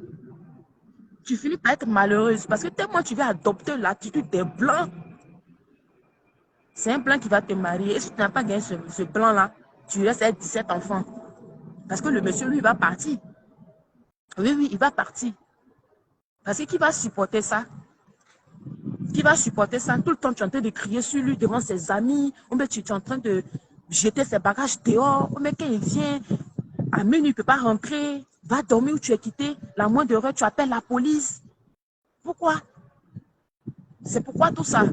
Tu finis par être malheureuse. Parce que tellement tu vas adopter l'attitude des blancs, c'est un blanc qui va te marier. Et si tu n'as pas gagné ce blanc-là, tu restes avec 17 enfants. Parce que le monsieur, lui, va partir. Oui, oui, il va partir. Parce que qui va supporter ça? Qui va supporter ça? Tout le temps, tu es en train de crier sur lui devant ses amis, ou bien tu es en train de jeter ses bagages dehors, ou bien quand il vient, à minuit, il ne peut pas rentrer. Va dormir où tu es quitté. La moindre heure, tu appelles la police. Pourquoi? C'est pourquoi tout ça.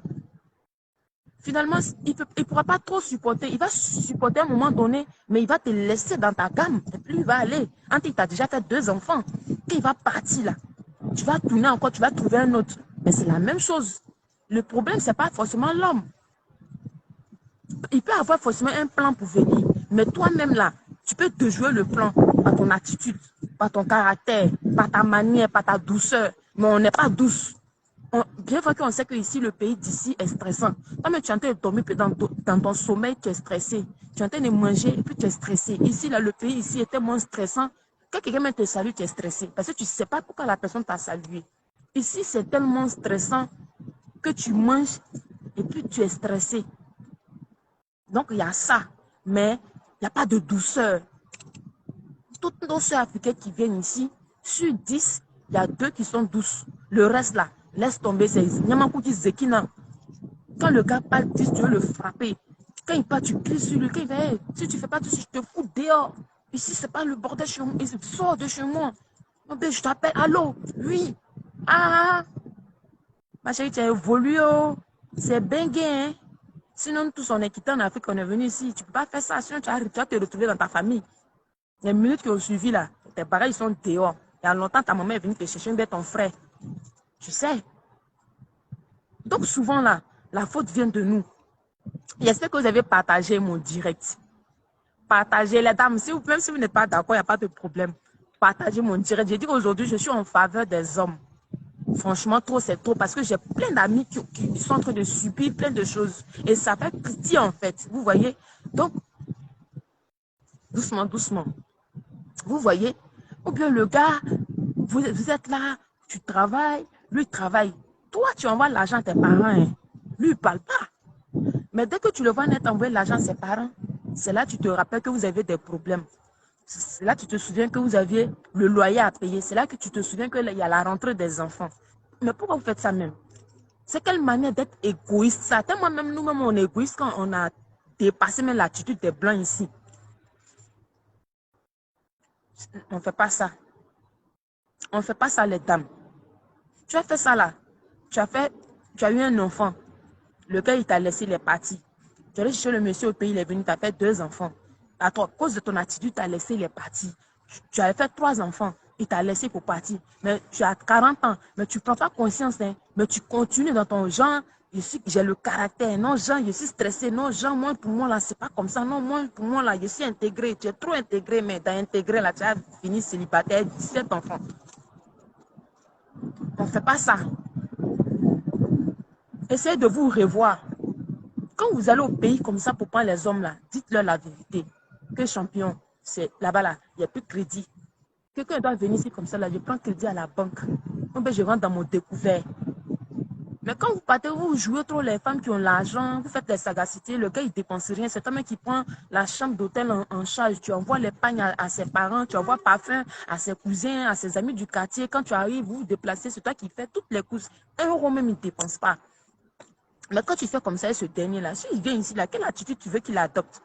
Finalement, il ne pourra pas trop supporter. Il va supporter à un moment donné, mais il va te laisser dans ta gamme. Et puis, il va aller. Quand il t'a déjà fait 2 enfants, quand il va partir là, tu vas tourner encore, tu vas trouver un autre. Mais c'est la même chose. Le problème, ce n'est pas forcément l'homme. Il peut avoir forcément un plan pour venir. Mais toi-même là, tu peux te jouer le plan par ton attitude, par ton caractère, par ta manière, par ta douceur. Mais on n'est pas douce. Bien vrai qu'on sait que ici le pays d'ici est stressant. Toi, mais tu es en train de dormir dans ton sommeil, tu es stressé. Tu es en train de manger et puis tu es stressé. Ici, là, le pays ici est tellement stressant. Quand quelqu'un te salue, tu es stressé. Parce que tu ne sais pas pourquoi la personne t'a salué. Ici, c'est tellement stressant que tu manges et puis tu es stressé. Donc, il y a ça. Mais il n'y a pas de douceur. Toutes nos soeurs africaines qui viennent ici, sur 10, il y a 2 qui sont douces. Le reste là, laisse tomber. C'est Nyamakuti Zekina. Quand le gars parle 10, tu veux le frapper. Quand il parle, tu cries sur lui. Quand il va, hey, si tu ne fais pas tout ça, je te fous dehors. Ici, ce n'est pas le bordel chez moi. Sors de chez moi. Je t'appelle. Allô? Oui. Ah, ma chérie, tu as évolué. Oh. C'est bien gay. Hein? Sinon, tous on est quitté en Afrique, on est venu ici. Tu ne peux pas faire ça. Sinon, tu vas te retrouver dans ta famille. Les minutes qui ont suivi là, tes parents, ils sont dehors. Il y a longtemps, ta maman est venue te chercher un ton frère. Tu sais. Donc, souvent là, la faute vient de nous. J'espère que vous avez partagé mon direct. Partagez, les dames, même si vous n'êtes pas d'accord, il n'y a pas de problème. Partagez mon direct. J'ai dit qu'aujourd'hui, je suis en faveur des hommes. Franchement, trop, c'est trop. Parce que j'ai plein d'amis qui sont en train de subir plein de choses. Et ça fait pitié, en fait. Vous voyez? Donc, doucement, doucement. Vous voyez? Ou bien le gars, vous êtes là, tu travailles, lui travaille. Toi, tu envoies l'argent à tes parents. Hein. Lui, il ne parle pas. Mais dès que tu le vois net envoyer l'argent à ses parents, c'est là que tu te rappelles que vous avez des problèmes. C'est là que tu te souviens que vous aviez le loyer à payer. C'est là que tu te souviens qu'il y a la rentrée des enfants. Mais pourquoi vous faites ça même? C'est quelle manière d'être égoïste ça? Moi-même, nous-mêmes, on est égoïste quand on a dépassé même l'attitude des Blancs ici. On ne fait pas ça. On ne fait pas ça, les dames. Tu as fait ça là. Tu as eu un enfant. Le gars, il t'a laissé les parties. Tu allais chercher le monsieur au pays, il est venu, tu as fait 2 enfants. À cause de ton attitude, tu as laissé les parties. Tu avais fait 3 enfants, il t'a laissé pour partir. Mais tu as 40 ans, mais tu ne prends pas conscience, hein, mais tu continues dans ton genre. J'ai le caractère, non, Jean, je suis stressé, non, Jean, moi, pour moi, là, c'est pas comme ça, non, moi, pour moi, là, je suis intégré, tu es trop intégré, mais dans intégré, là, tu as fini célibataire, 17 enfants. On ne fait pas ça. Essayez de vous revoir. Quand vous allez au pays comme ça pour prendre les hommes là, dites-leur la vérité. Que champion, c'est là-bas là, il n'y a plus de crédit. Quelqu'un doit venir ici comme ça là, je prends crédit à la banque. Je rentre dans mon découvert. Mais quand vous partez, vous jouez trop les femmes qui ont l'argent, vous faites les sagacités, le gars il ne dépense rien. C'est toi-même qui prend la chambre d'hôtel en charge. Tu envoies les pagnes à ses parents, tu envoies parfum à ses cousins, à ses amis du quartier. Quand tu arrives, vous vous déplacez, c'est toi qui fais toutes les courses. 1 € même, il ne dépense pas. Mais quand tu fais comme ça, ce dernier-là, s'il vient ici, là, quelle attitude tu veux qu'il adopte?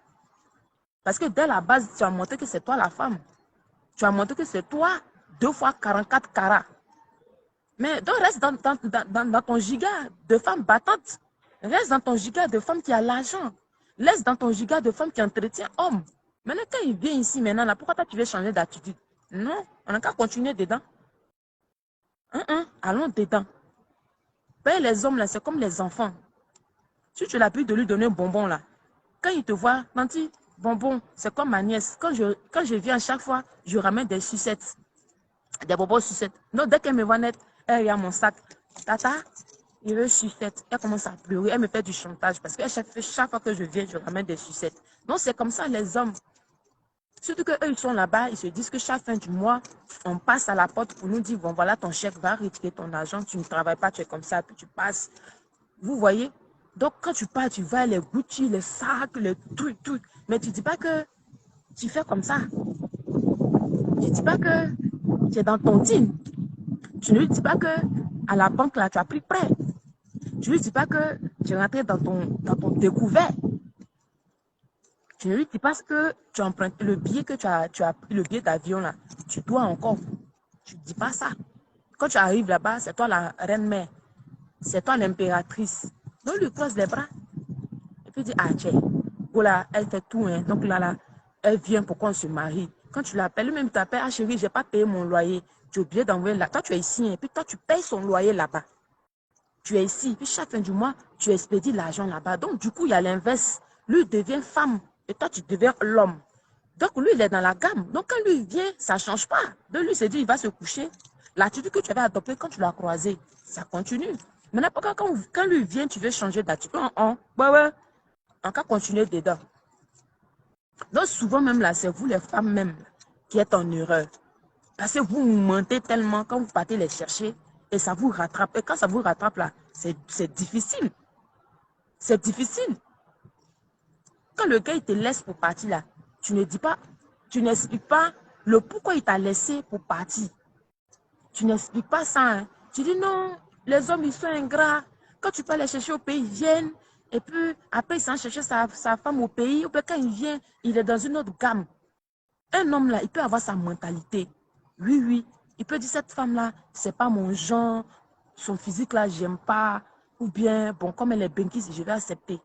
Parce que dès la base, tu as montré que c'est toi la femme. Tu as montré que c'est toi 2 fois 44 carats. Mais donc reste dans ton giga de femme battante. Reste dans ton giga de femme qui a l'argent. Reste dans ton giga de femme qui entretient homme. Maintenant, quand il vient ici maintenant, là, pourquoi toi tu veux changer d'attitude? Non, on n'a qu'à continuer dedans. Allons dedans. Ben, les hommes, là, c'est comme les enfants. Si tu as l'habitude de lui donner un bonbon, là, quand il te voit, Nanti, bonbon, c'est comme ma nièce. Quand je viens à chaque fois, je ramène des sucettes. Des bonbons sucettes. Non, dès qu'elle me voit net, elle regarde mon sac. Tata, il veut sucette. Elle commence à pleurer. Elle me fait du chantage parce que chaque fois que je viens, je ramène des sucettes. Non, c'est comme ça les hommes. Surtout qu'eux, ils sont là-bas, ils se disent que chaque fin du mois, on passe à la porte pour nous dire, bon, voilà ton chèque, va retirer ton argent, tu ne travailles pas, tu es comme ça, puis tu passes. Vous voyez? Donc, quand tu pars, tu vas les Gucci, les sacs, les trucs, tout. Mais tu ne dis pas que tu fais comme ça. Tu ne dis pas que tu es dans ton team. Tu ne lui dis pas que à la banque, là, tu as pris prêt. Tu ne lui dis pas que tu es rentré dans ton découvert. Tu ne lui dis pas que tu empruntes le billet que tu as pris, le billet d'avion là, tu dois encore. Tu ne dis pas ça. Quand tu arrives là-bas, c'est toi la reine-mère. C'est toi l'impératrice. Donc, lui croise les bras. Et puis, dit, ah, tiens, voilà, elle fait tout. Hein. Donc, là, elle vient pour qu'on se marie. Quand tu l'appelles, lui-même t'appelle, ah, chérie, je n'ai pas payé mon loyer. Tu es obligé d'envoyer là. Toi, tu es ici. Et puis, toi, tu payes son loyer là-bas. Tu es ici. Puis, chaque fin du mois, tu expédies l'argent là-bas. Donc, du coup, il y a l'inverse. Lui devient femme. Et toi, tu deviens l'homme. Donc, lui, il est dans la gamme. Donc, quand lui vient, ça ne change pas. De lui, c'est dit, il va se coucher. L'attitude que tu avais adoptée quand tu l'as croisé, ça continue. Maintenant, quand lui vient, tu veux changer d'attitude. Ouais, ouais. En cas, continuer dedans. Donc, souvent, même là, c'est vous, les femmes, même, qui êtes en erreur. Parce que vous mentez tellement quand vous partez les chercher et ça vous rattrape. Et quand ça vous rattrape, là, c'est difficile. C'est difficile. Quand le gars, il te laisse pour partir, là, tu ne dis pas, tu n'expliques pas le pourquoi il t'a laissé pour partir. Tu n'expliques pas ça. Hein. Tu dis non, les hommes, ils sont ingrats. Quand tu peux aller chercher au pays, ils viennent. Et puis, après, il s'en chercher sa femme au pays. Ou bien quand il vient, il est dans une autre gamme. Un homme, là, il peut avoir sa mentalité. Oui, oui. Il peut dire, cette femme-là, c'est pas mon genre. Son physique, là, j'aime pas. Ou bien, bon, comme elle est benquise, je vais accepter.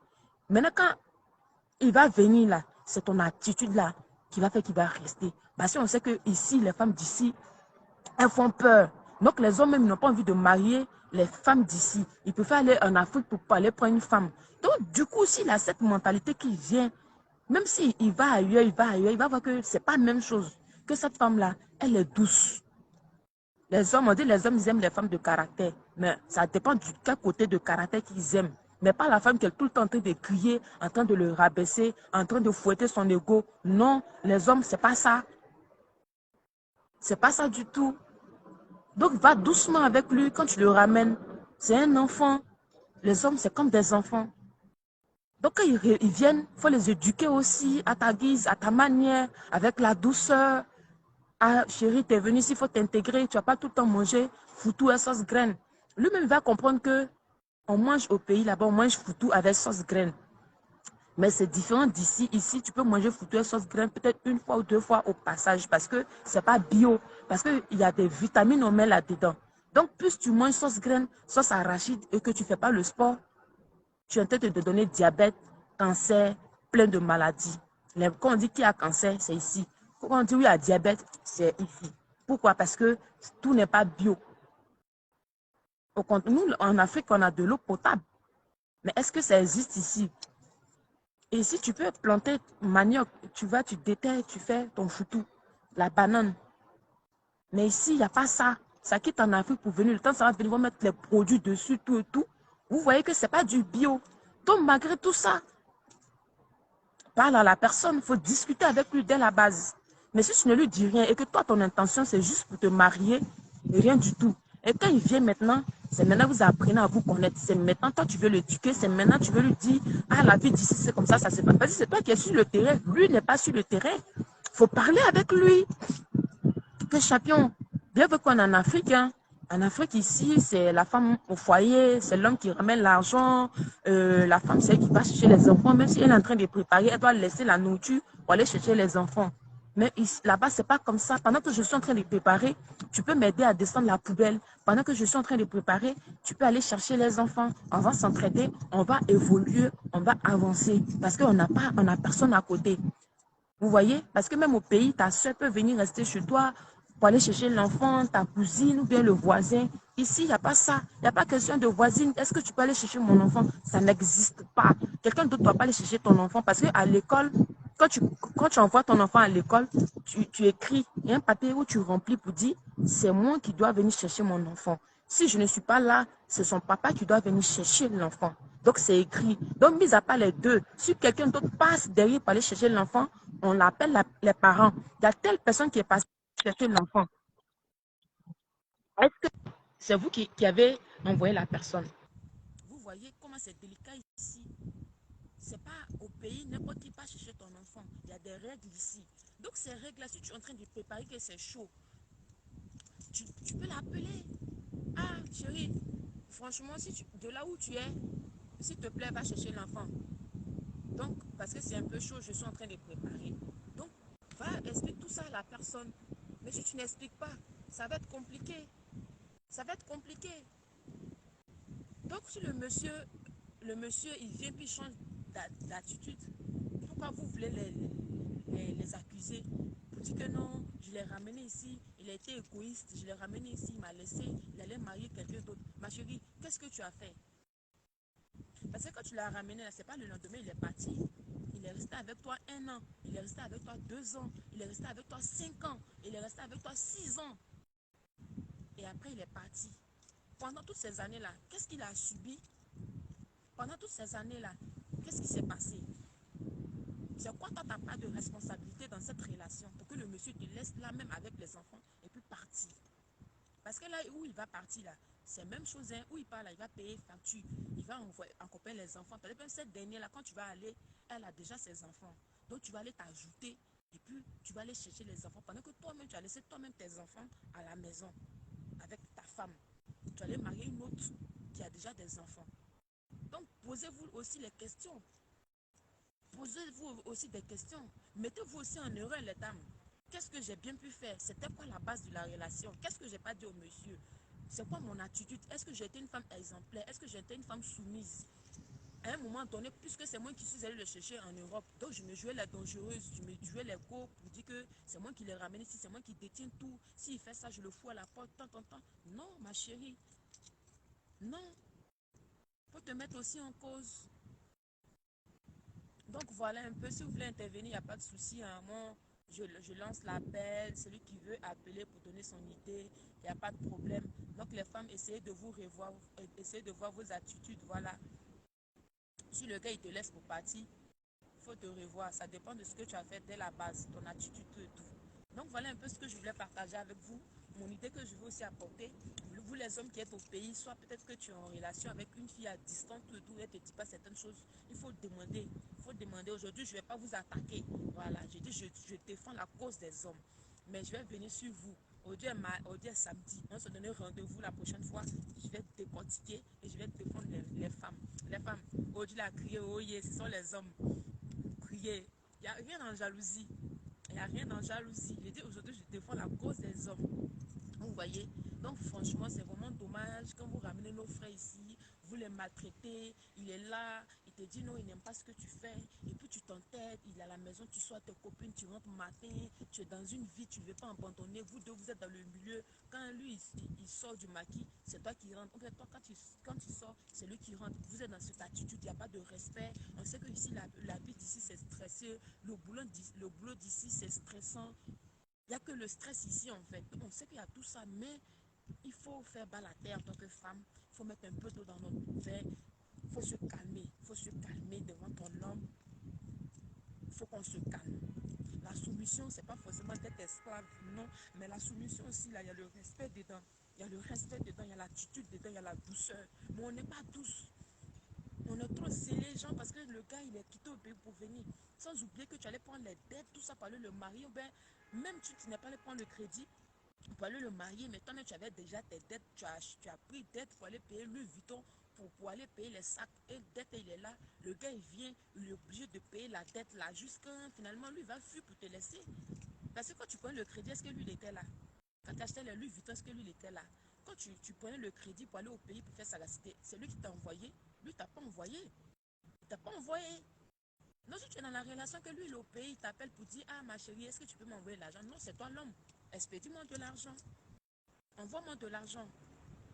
Maintenant, quand il va venir, là, c'est ton attitude, là, qui va faire qu'il va rester. Parce qu'on sait que ici, les femmes d'ici, elles font peur. Donc, les hommes même n'ont pas envie de marier les femmes d'ici. Ils préfèrent aller en Afrique pour aller prendre une femme. Donc, du coup, s'il a cette mentalité qui vient, même s'il va ailleurs, il va voir que ce n'est pas la même chose. Que cette femme-là, elle est douce. Les hommes, on dit les hommes, ils aiment les femmes de caractère. Mais ça dépend du quel côté de caractère qu'ils aiment. Mais pas la femme qui est tout le temps en train de crier, en train de le rabaisser, en train de fouetter son ego. Non, les hommes, c'est pas ça. C'est pas ça du tout. Donc, va doucement avec lui quand tu le ramènes. C'est un enfant. Les hommes, c'est comme des enfants. Donc, quand ils viennent, il faut les éduquer aussi à ta guise, à ta manière, avec la douceur. Ah, chérie, tu es venu ici, il faut t'intégrer. Tu ne vas pas tout le temps manger foutou et sauce graine. Lui-même va comprendre que on mange au pays, là-bas, on mange foutou avec sauce graine. Mais c'est différent d'ici. Ici, tu peux manger foutu et sauce graine peut-être une fois ou deux fois au passage parce que c'est pas bio. Parce qu'il y a des vitamines, on met là-dedans. Donc, plus tu manges sauce graine, sauce arachide et que tu ne fais pas le sport, tu es en train de te donner diabète, cancer, plein de maladies. Quand on dit qu'il y a cancer, c'est ici. Quand on dit oui, il y a diabète, c'est ici. Pourquoi? Parce que tout n'est pas bio. Nous, en Afrique, on a de l'eau potable. Mais est-ce que ça existe ici? Et si tu peux planter manioc, tu vas, tu déterres, tu fais ton foutou, la banane. Mais ici, il n'y a pas ça. Ça quitte en Afrique pour venir. Le temps, ça va venir, ils vont mettre les produits dessus, tout et tout. Vous voyez que ce n'est pas du bio. Donc, malgré tout ça, parle à la personne, il faut discuter avec lui dès la base. Mais si tu ne lui dis rien et que toi, ton intention, c'est juste pour te marier, rien du tout. Et quand il vient maintenant, c'est maintenant que vous apprenez à vous connaître. C'est maintenant, toi, tu veux l'éduquer. C'est maintenant, tu veux lui dire, ah, la vie d'ici, c'est comme ça se passe. Parce que c'est toi qui es sur le terrain. Lui n'est pas sur le terrain. Il faut parler avec lui. Que champion, bien que qu'on est en Afrique, hein. En Afrique, ici, c'est la femme au foyer, c'est l'homme qui ramène l'argent, la femme, c'est elle qui va chercher les enfants, même si elle est en train de préparer, elle doit laisser la nourriture pour aller chercher les enfants. Mais là-bas, c'est pas comme ça. Pendant que je suis en train de préparer, tu peux m'aider à descendre la poubelle. Pendant que je suis en train de préparer, tu peux aller chercher les enfants. On va s'entraider, on va évoluer, on va avancer. Parce qu'on n'a pas, on n'a personne à côté. Vous voyez? Parce que même au pays, ta soeur peut venir rester chez toi pour aller chercher l'enfant, ta cousine ou bien le voisin. Ici, il n'y a pas ça. Il n'y a pas question de voisine. Est-ce que tu peux aller chercher mon enfant? Ça n'existe pas. Quelqu'un d'autre ne doit pas aller chercher ton enfant parce qu'à l'école, quand tu envoies ton enfant à l'école, tu écris. Il y a un papier où tu remplis pour dire c'est moi qui dois venir chercher mon enfant. Si je ne suis pas là, c'est son papa qui doit venir chercher l'enfant. Donc, c'est écrit. Donc, mis à part les deux, si quelqu'un d'autre passe derrière pour aller chercher l'enfant, on l'appelle les parents. Il y a telle personne qui est passée chercher l'enfant. Est-ce que c'est vous qui avez envoyé la personne? Vous voyez comment c'est délicat ici. C'est pas au pays, n'importe qui passe chercher ton enfant. Il y a des règles ici. Donc, ces règles-là, si tu es en train de préparer que c'est chaud, tu peux l'appeler. Ah, chérie, franchement, si de là où tu es, s'il te plaît, va chercher l'enfant. Donc, parce que c'est un peu chaud, je suis en train de préparer. Donc, va, explique tout ça à la personne. Mais si tu n'expliques pas, ça va être compliqué. Ça va être compliqué. Donc, si le monsieur, il vient puis il change d'attitude, pourquoi vous voulez les accuser? Vous dites que non, je l'ai ramené ici, il a été égoïste, je l'ai ramené ici, il m'a laissé, il allait marier quelqu'un d'autre. Ma chérie, qu'est-ce que tu as fait? Parce que quand tu l'as ramené, là, c'est pas le lendemain, il est parti. Il est resté avec toi 1 an, il est resté avec toi 2 ans, il est resté avec toi 5 ans, il est resté avec toi 6 ans. Et après, il est parti. Pendant toutes ces années-là, qu'est-ce qu'il a subi? Pendant toutes ces années-là, qu'est-ce qui s'est passé? C'est quoi, toi, tu n'as pas de responsabilité dans cette relation pour que le monsieur te laisse là même avec les enfants et puis partir? Parce que là où il va partir, là, c'est la même chose, hein, où il part, là, il va payer facture, il va accompagner les enfants. Par exemple, cette dernière-là, quand tu vas aller, elle a déjà ses enfants. Donc, tu vas aller t'ajouter et puis tu vas aller chercher les enfants pendant que toi-même, tu as laissé toi-même tes enfants à la maison avec ta femme. Tu vas aller marier une autre qui a déjà des enfants. Donc, posez-vous aussi les questions. Posez-vous aussi des questions. Mettez-vous aussi en erreur, les dames. Qu'est-ce que j'ai bien pu faire? C'était quoi la base de la relation? Qu'est-ce que j'ai pas dit au monsieur? C'est quoi mon attitude? Est-ce que j'ai été une femme exemplaire? Est-ce que j'ai été une femme soumise? À un moment donné, puisque c'est moi qui suis allée le chercher en Europe, donc je me jouais la dangereuse, je me jouais les go pour dire que c'est moi qui l'ai ramené ici, c'est moi qui détiens tout. S'il fait ça, je le fous à la porte, tant, tant, tant. Non, ma chérie, non. Faut te mettre aussi en cause. Donc voilà un peu, si vous voulez intervenir, il n'y a pas de souci. Hein. Moi, je lance l'appel, celui qui veut appeler pour donner son idée, il n'y a pas de problème. Donc les femmes, essayez de vous revoir, essayez de voir vos attitudes. Voilà. Si le gars il te laisse pour partir, il faut te revoir. Ça dépend de ce que tu as fait dès la base, ton attitude, tout et tout. Donc voilà un peu ce que je voulais partager avec vous. Mon idée que je veux aussi apporter. Vous les hommes qui êtes au pays, soit peut-être que tu es en relation avec une fille à distance, tout et tout, elle ne te dit pas certaines choses. Il faut demander. Il faut demander. Aujourd'hui, je ne vais pas vous attaquer. Voilà, j'ai dit, je défends la cause des hommes. Mais je vais venir sur vous. Aujourd'hui est samedi. On se donne rendez-vous la prochaine fois. Je vais décortiquer et je vais défendre les femmes. Les femmes, aujourd'hui, la crier, oh yeah, ce sont les hommes. Crier. Il n'y a rien en jalousie. Il n'y a rien en jalousie. Je dis aujourd'hui, je défends la cause des hommes. Vous voyez? Donc franchement, c'est vraiment dommage quand vous ramenez nos frères ici, vous les maltraitez, il est là, il te dit non, il n'aime pas ce que tu fais, et puis tu t'entêtes, il est à la maison, tu sois tes copines, tu rentres matin, tu es dans une vie, tu ne veux pas abandonner, vous deux, vous êtes dans le milieu, quand lui, il sort du maquis, c'est toi qui rentres, okay, toi, quand tu sors, c'est lui qui rentre, vous êtes dans cette attitude, il n'y a pas de respect, on sait que ici, la vie d'ici, c'est stressé, le boulot d'ici, c'est stressant, il n'y a que le stress ici en fait. On sait qu'il y a tout ça, mais il faut faire bas la terre en tant que femme. Il faut mettre un peu d'eau dans notre verre. Il faut se calmer. Il faut se calmer devant ton homme. Il faut qu'on se calme. La soumission, c'est pas forcément d'être esclave, non. Mais la soumission aussi, là, il y a le respect dedans. Il y a le respect dedans, il y a l'attitude dedans, il y a la douceur. Mais on n'est pas douce. On est trop zélé, genre, parce que le gars, il est quitté au pays pour venir. Sans oublier que tu allais prendre les dettes, tout ça, pour aller le marier. Ou bien, même tu n'es pas allé prendre le crédit pour aller le marier, mais toi-même, tu avais déjà tes dettes. Tu as pris dette pour aller payer Louis Vuitton, pour aller payer les sacs. Et dette, il est là. Le gars, il vient, il est obligé de payer la dette là, jusqu'à finalement, lui, il va fuir pour te laisser. Parce que quand tu prends le crédit, est-ce que lui, il était là? Quand tu achetais les Louis Vuitton, est-ce que lui, il était là? Quand tu prenais le crédit pour aller au pays pour faire ça, c'est lui qui t'a envoyé. Lui, il t'a pas envoyé. Il t'a pas envoyé. Non, si tu es dans la relation que lui, il est au pays, il t'appelle pour dire, ah, ma chérie, est-ce que tu peux m'envoyer l'argent? Non, c'est toi l'homme. Expédie-moi de l'argent. Envoie-moi de l'argent.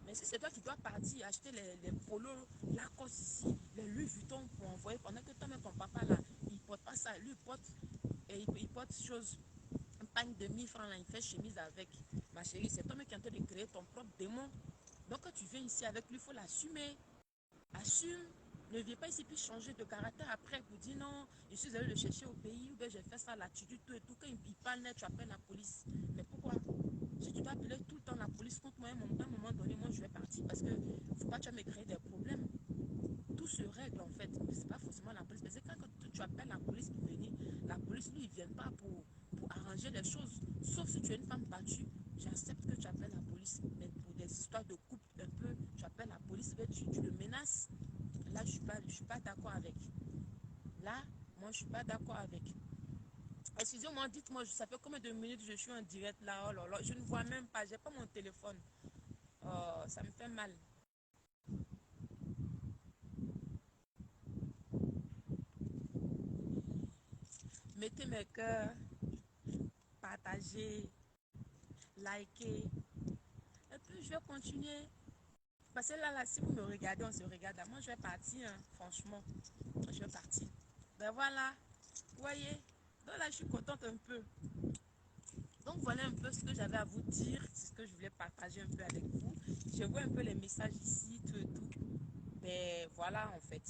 Mais si c'est toi qui dois partir acheter les polos Lacoste ici, les Louis Vuitton pour envoyer, pendant que toi-même, ton papa, là, il ne porte pas ça. Lui, il porte chose, un pagne de 1 000 francs, là, il fait chemise avec. Ma chérie, c'est toi-même qui es en train de créer ton propre démon. Donc, quand tu viens ici avec lui, il faut l'assumer. Assume. Ne viens pas ici puis changer de caractère après pour dire non, je suis allé le chercher au pays, ou bien j'ai fait ça, l'attitude, tout et tout. Quand il parle net, tu appelles la police. Mais pourquoi? Si tu dois appeler tout le temps la police contre moi, à un moment donné, moi je vais partir parce que faut pas que tu me créer des problèmes. Tout se règle en fait. C'est pas forcément la police. Parce que quand tu appelles la police pour venir, la police, lui, ils viennent pas pour arranger les choses. Sauf si tu es une femme battue, j'accepte que tu appelles la police. Mais pour des histoires de couple, un peu, tu appelles la police, tu le menaces. Là, je suis pas d'accord avec. Là, moi, je suis pas d'accord avec. Excusez-moi, dites-moi, ça fait combien de minutes je suis en direct là? Oh là là, je ne vois même pas, j'ai pas mon téléphone. Oh, ça me fait mal. Mettez mes cœurs, partagez, likez. Et puis je vais continuer. Parce que là, si vous me regardez, on se regarde. Là. Moi, je vais partir, hein, franchement. Je vais partir. Ben voilà, vous voyez. Donc là, je suis contente un peu. Donc voilà un peu ce que j'avais à vous dire, c'est ce que je voulais partager un peu avec vous. Je vois un peu les messages ici, tout et tout. Mais voilà en fait,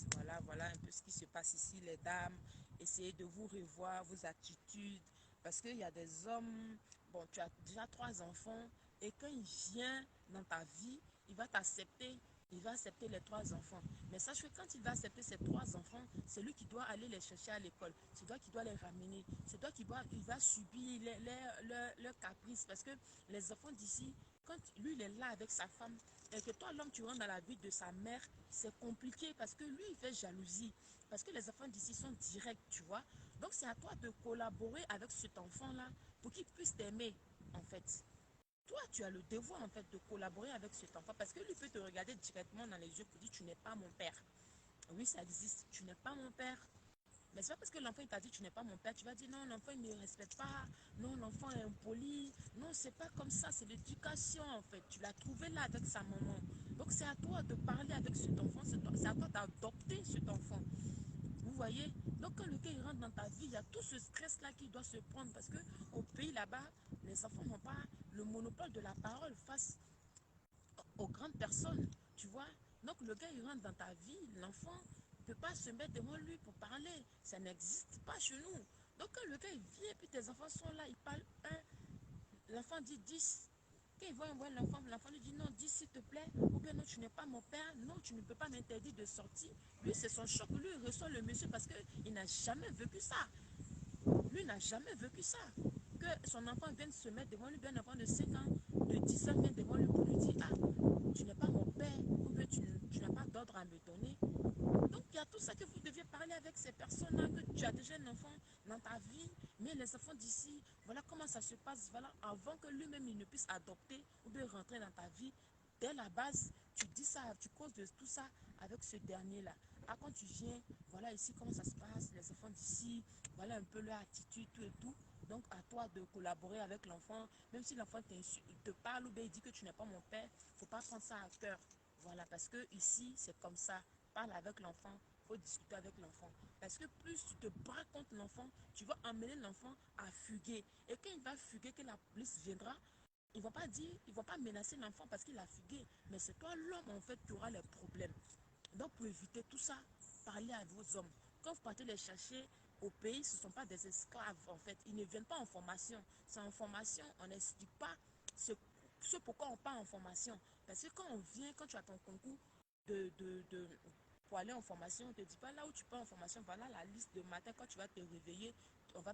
voilà un peu ce qui se passe ici, les dames. Essayez de vous revoir, vos attitudes. Parce qu'il y a des hommes, bon, tu as déjà 3 enfants, et quand il vient dans ta vie, il va t'accepter. Il va accepter les 3 enfants. Mais sache que quand il va accepter ces 3 enfants, c'est lui qui doit aller les chercher à l'école. C'est toi qui dois les ramener. C'est toi qui dois, il va subir leurs caprices. Parce que les enfants d'ici, quand lui, il est là avec sa femme, et que toi, l'homme, tu rentres dans la vie de sa mère, c'est compliqué parce que lui, il fait jalousie. Parce que les enfants d'ici sont directs, tu vois. Donc, c'est à toi de collaborer avec cet enfant-là pour qu'il puisse t'aimer, en fait. Toi, tu as le devoir, en fait, de collaborer avec cet enfant parce que lui peut te regarder directement dans les yeux pour dire, tu n'es pas mon père. Oui, ça existe, tu n'es pas mon père. Mais c'est pas parce que l'enfant t'a dit tu n'es pas mon père, tu vas dire non, l'enfant il ne me respecte pas, non, l'enfant est impoli. Non, c'est pas comme ça, c'est l'éducation en fait. Tu l'as trouvé là avec sa maman. Donc c'est à toi de parler avec cet enfant, c'est à toi d'adopter cet enfant. Vous voyez? Donc quand le gars il rentre dans ta vie, il y a tout ce stress-là qui doit se prendre parce que au pays là-bas, les enfants n'ont pas le monopole de la parole face aux grandes personnes, tu vois. Donc le gars, il rentre dans ta vie, l'enfant ne peut pas se mettre devant lui pour parler. Ça n'existe pas chez nous. Donc quand le gars, il vient, puis tes enfants sont là, il parle un, l'enfant dit 10. Quand il voit l'enfant lui dit non, 10 s'il te plaît, ou bien non, tu n'es pas mon père, non, tu ne peux pas m'interdire de sortir. Lui, c'est son choc, lui, il reçoit le monsieur parce qu'il n'a jamais vécu ça. Lui n'a jamais vécu ça. Que son enfant vienne se mettre devant lui, bien un enfant de 5 ans, de 10 ans vient devant lui pour lui dire, ah, tu n'es pas mon père, ou bien tu n'as pas d'ordre à me donner. Donc il y a tout ça que vous deviez parler avec ces personnes-là, que tu as déjà un enfant dans ta vie, mais les enfants d'ici, voilà comment ça se passe, voilà, avant que lui-même il ne puisse adopter ou bien rentrer dans ta vie. Dès la base, tu dis ça, tu causes de tout ça avec ce dernier-là. Ah, quand tu viens, voilà ici comment ça se passe, les enfants d'ici, voilà un peu leur attitude, tout et tout. Donc à toi de collaborer avec l'enfant, même si l'enfant te parle ou bien il dit que tu n'es pas mon père, il ne faut pas prendre ça à cœur. Voilà, parce que ici, c'est comme ça. Parle avec l'enfant, il faut discuter avec l'enfant. Parce que plus tu te bats contre l'enfant, tu vas emmener l'enfant à fuguer. Et quand il va fuguer, que la police viendra, ils ne vont pas dire, ils vont pas menacer l'enfant parce qu'il a fugué. Mais c'est toi l'homme en fait qui aura les problèmes. Donc pour éviter tout ça, parlez à vos hommes. Quand vous partez les chercher au pays, ce ne sont pas des esclaves en fait. Ils ne viennent pas en formation. C'est en formation, on n'explique pas ce pourquoi on part en formation. Parce que quand on vient, quand tu as ton concours pour aller en formation, on ne te dit pas là où tu pars en formation, voilà la liste de matin, quand tu vas te réveiller, on va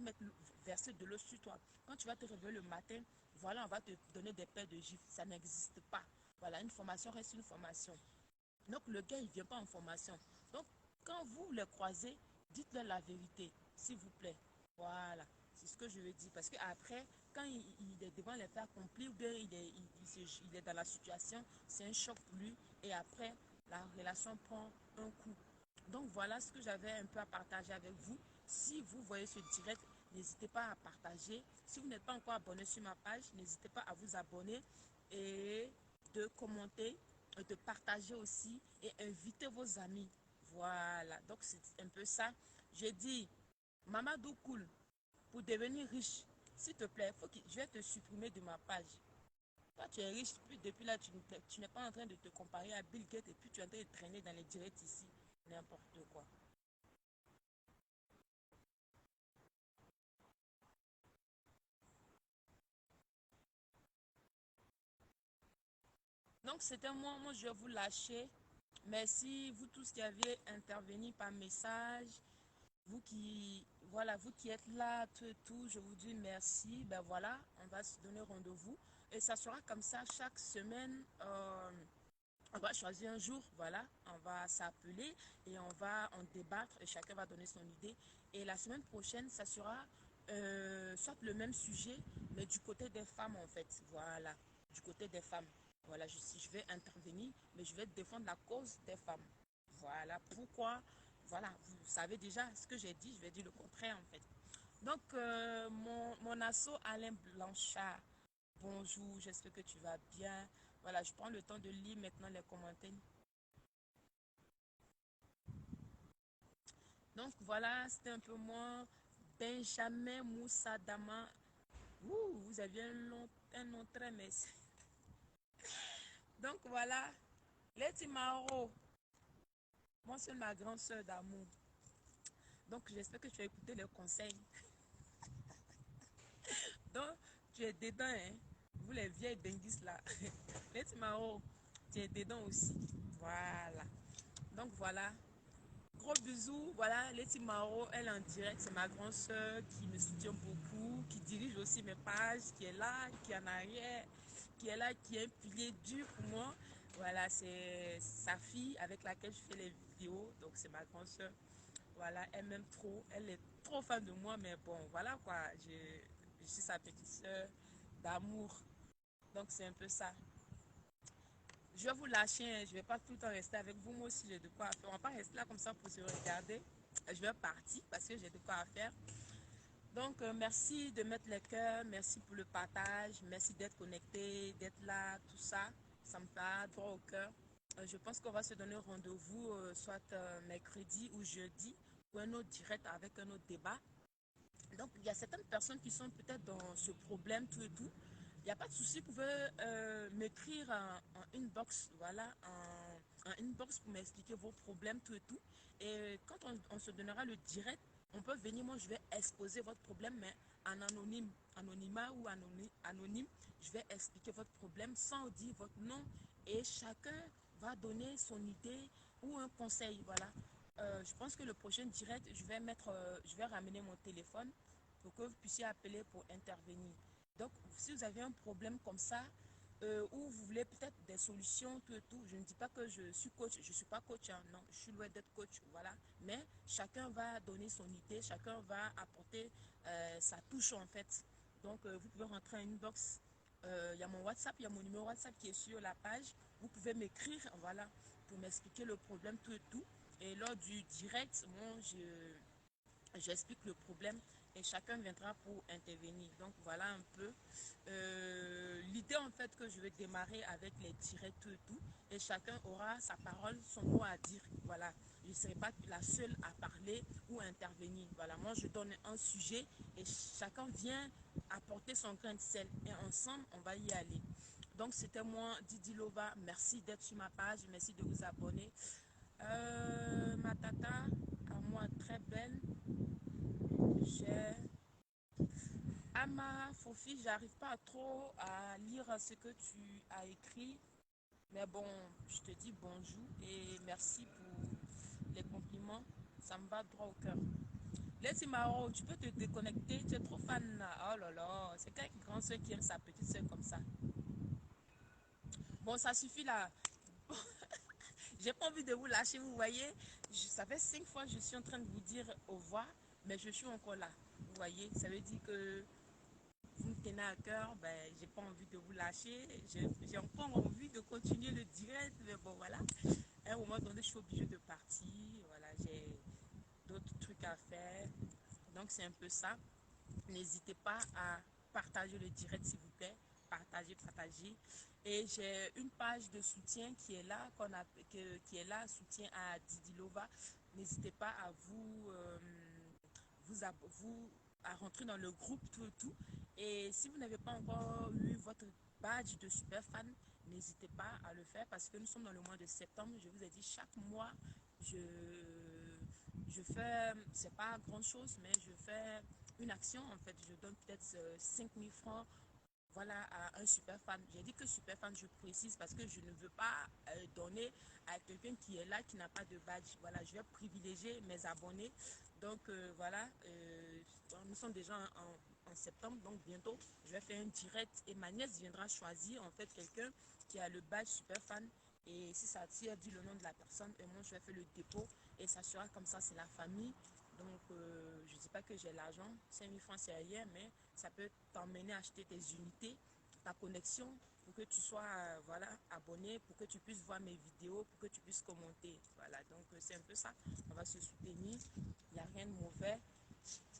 verser de l'eau sur toi. Quand tu vas te réveiller le matin, voilà, on va te donner des paires de gifles. Ça n'existe pas. Voilà, une formation reste une formation. Donc le gars, il ne vient pas en formation. Donc quand vous les croisez, dites-leur la vérité, s'il vous plaît. Voilà, c'est ce que je veux dire. Parce qu'après, quand il est devant les faits accomplis, ou bien il est dans la situation, c'est un choc pour lui. Et après, la relation prend un coup. Donc voilà ce que j'avais un peu à partager avec vous. Si vous voyez ce direct, n'hésitez pas à partager. Si vous n'êtes pas encore abonné sur ma page, n'hésitez pas à vous abonner et de commenter, de partager aussi et inviter vos amis. Voilà, donc c'est un peu ça. J'ai dit, Mamadou Cool, pour devenir riche, s'il te plaît, je vais te supprimer de ma page. Toi, tu es riche, puis depuis là, tu n'es pas en train de te comparer à Bill Gates et puis tu es en train de traîner dans les directs ici. N'importe quoi. Donc, c'était moi, je vais vous lâcher. Merci, vous tous qui avez intervenu par message. Vous qui, voilà, vous qui êtes là, tout et tout, je vous dis merci. Ben voilà, on va se donner rendez-vous. Et ça sera comme ça chaque semaine. On va choisir un jour, voilà, on va s'appeler et on va en débattre et chacun va donner son idée. Et la semaine prochaine, ça sera soit le même sujet, mais du côté des femmes en fait. Voilà, du côté des femmes. Voilà, si je vais intervenir, mais je vais défendre la cause des femmes. Voilà pourquoi. Voilà, vous savez déjà ce que j'ai dit, je vais dire le contraire en fait. Donc, mon asso Alain Blanchard, bonjour, j'espère que tu vas bien. Voilà, je prends le temps de lire maintenant les commentaires. Donc voilà, c'était un peu moi, Benjamin Moussadama. Ouh, vous aviez un nom très merci. Donc voilà, Letty Maro, moi c'est ma grande soeur d'amour. Donc j'espère que tu as écouté les conseils. Donc tu es dedans, hein. Vous les vieilles benguistes là. Letty Maro, tu es dedans aussi. Voilà. Donc voilà, gros bisous, voilà, Letty Maro, elle est en direct, c'est ma grande soeur qui me soutient beaucoup, qui dirige aussi mes pages, qui est là, qui est en arrière, qui est là, qui est un pilier dur pour moi. Voilà, c'est sa fille avec laquelle je fais les vidéos, donc c'est ma grande soeur. Voilà, elle m'aime trop, elle est trop fan de moi, mais bon, voilà quoi, je suis sa petite soeur d'amour, donc c'est un peu ça. Je vais vous lâcher, hein. Je ne vais pas tout le temps rester avec vous. Moi aussi, j'ai de quoi faire. On ne va pas rester là comme ça pour se regarder. Je vais partir parce que j'ai de quoi faire. Donc, merci de mettre les cœurs. Merci pour le partage. Merci d'être connecté, d'être là, tout ça. Ça me fait droit au cœur. Je pense qu'on va se donner rendez-vous soit mercredi ou jeudi pour un autre direct avec un autre débat. Donc, il y a certaines personnes qui sont peut-être dans ce problème, tout et tout. Il n'y a pas de souci, vous pouvez m'écrire en inbox, voilà, en inbox pour m'expliquer vos problèmes, tout et tout. Et quand on se donnera le direct, on peut venir, moi je vais exposer votre problème, mais en anonyme, anonymat ou anonyme, je vais expliquer votre problème sans dire votre nom et chacun va donner son idée ou un conseil, voilà. Je pense que le prochain direct, je vais ramener mon téléphone pour que vous puissiez appeler pour intervenir. Donc, si vous avez un problème comme ça, ou vous voulez peut-être des solutions, tout et tout, je ne dis pas que je suis coach, je ne suis pas coach, hein, non, je suis loin d'être coach, voilà. Mais chacun va donner son idée, chacun va apporter sa touche en fait. Donc, vous pouvez rentrer en inbox. Il y a mon WhatsApp, il y a mon numéro WhatsApp qui est sur la page. Vous pouvez m'écrire, voilà, pour m'expliquer le problème, tout et tout. Et lors du direct, moi, j'explique le problème et chacun viendra pour intervenir. Donc voilà un peu l'idée en fait que je vais démarrer avec les directs tout et tout. Et chacun aura sa parole, son mot à dire. Voilà, je ne serai pas la seule à parler ou à intervenir. Voilà, moi je donne un sujet et chacun vient apporter son grain de sel. Et ensemble, on va y aller. Donc c'était moi, Didi Lova. Merci d'être sur ma page. Merci de vous abonner. Ma tata, à moi très belle. J'ai Ama Fofi, j'arrive pas trop à lire ce que tu as écrit, mais bon, je te dis bonjour et merci pour les compliments, ça me va droit au cœur. Letty Maro, tu peux te déconnecter, tu es trop fan. Oh là là, c'est quelle grande soeur qui aime sa petite soeur comme ça. Bon, ça suffit là. J'ai pas envie de vous lâcher, vous voyez. Ça fait 5 fois que je suis en train de vous dire au revoir, mais je suis encore là. Vous voyez, ça veut dire que vous me tenez à cœur, ben, j'ai pas envie de vous lâcher. J'ai encore envie de continuer le direct, mais bon, voilà. À un moment donné, je suis obligée de partir. Voilà, j'ai d'autres trucs à faire. Donc, c'est un peu ça. N'hésitez pas à partager le direct, s'il vous plaît. Partagez, partagez. Et j'ai une page de soutien qui est là, qui est là, soutien à Didi Lova. N'hésitez pas à vous à rentrer dans le groupe tout et tout. Et si vous n'avez pas encore eu votre badge de super fan, n'hésitez pas à le faire parce que nous sommes dans le mois de septembre. Je vous ai dit, chaque mois, je, je fais, c'est pas grand chose, mais je fais une action. En fait, je donne peut-être 5000 francs voilà, à un super fan. J'ai dit que super fan, je précise parce que je ne veux pas donner à quelqu'un qui est là, qui n'a pas de badge. Voilà, je vais privilégier mes abonnés. Donc voilà, nous sommes déjà en septembre, donc bientôt, je vais faire un direct et ma nièce viendra choisir en fait quelqu'un qui a le badge super fan Et si ça tire, dit le nom de la personne et moi je vais faire le dépôt et ça sera comme ça, c'est la famille. Donc je ne dis pas que j'ai l'argent, 5000 francs c'est rien, mais ça peut t'emmener à acheter tes unités, ta connexion pour que tu sois voilà, abonné, pour que tu puisses voir mes vidéos, pour que tu puisses commenter. Voilà, donc c'est un peu ça. On va se soutenir, il n'y a rien de mauvais.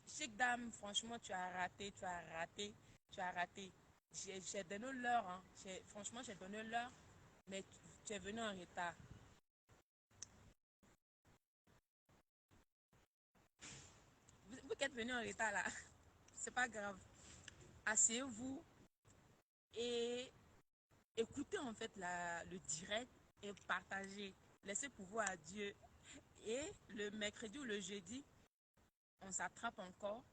Chic dame, franchement, tu as raté, tu as raté, tu as raté. J'ai donné l'heure, hein. Franchement, j'ai donné l'heure, mais tu es venu en retard. Vous qui êtes venu en retard là, c'est pas grave. Asseyez-vous et écoutez en fait le direct et partagez. Laissez pouvoir à Dieu. Et le mercredi ou le jeudi, on s'attrape encore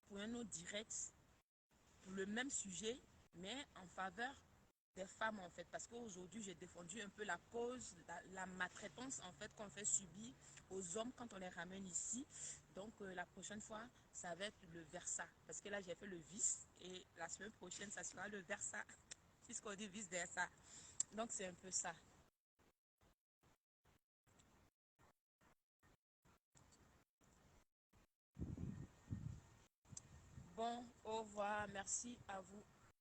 pour un autre direct, pour le même sujet, mais en faveur des femmes en fait. Parce qu'aujourd'hui, j'ai défendu un peu la cause, la maltraitance en fait qu'on fait subir aux hommes quand on les ramène ici. Donc la prochaine fois, ça va être le versa. Parce que là, j'ai fait le vice et la semaine prochaine, ça sera le versa. Puisqu'on dit vice versa. Donc c'est un peu ça. Bon, au revoir. Merci à vous.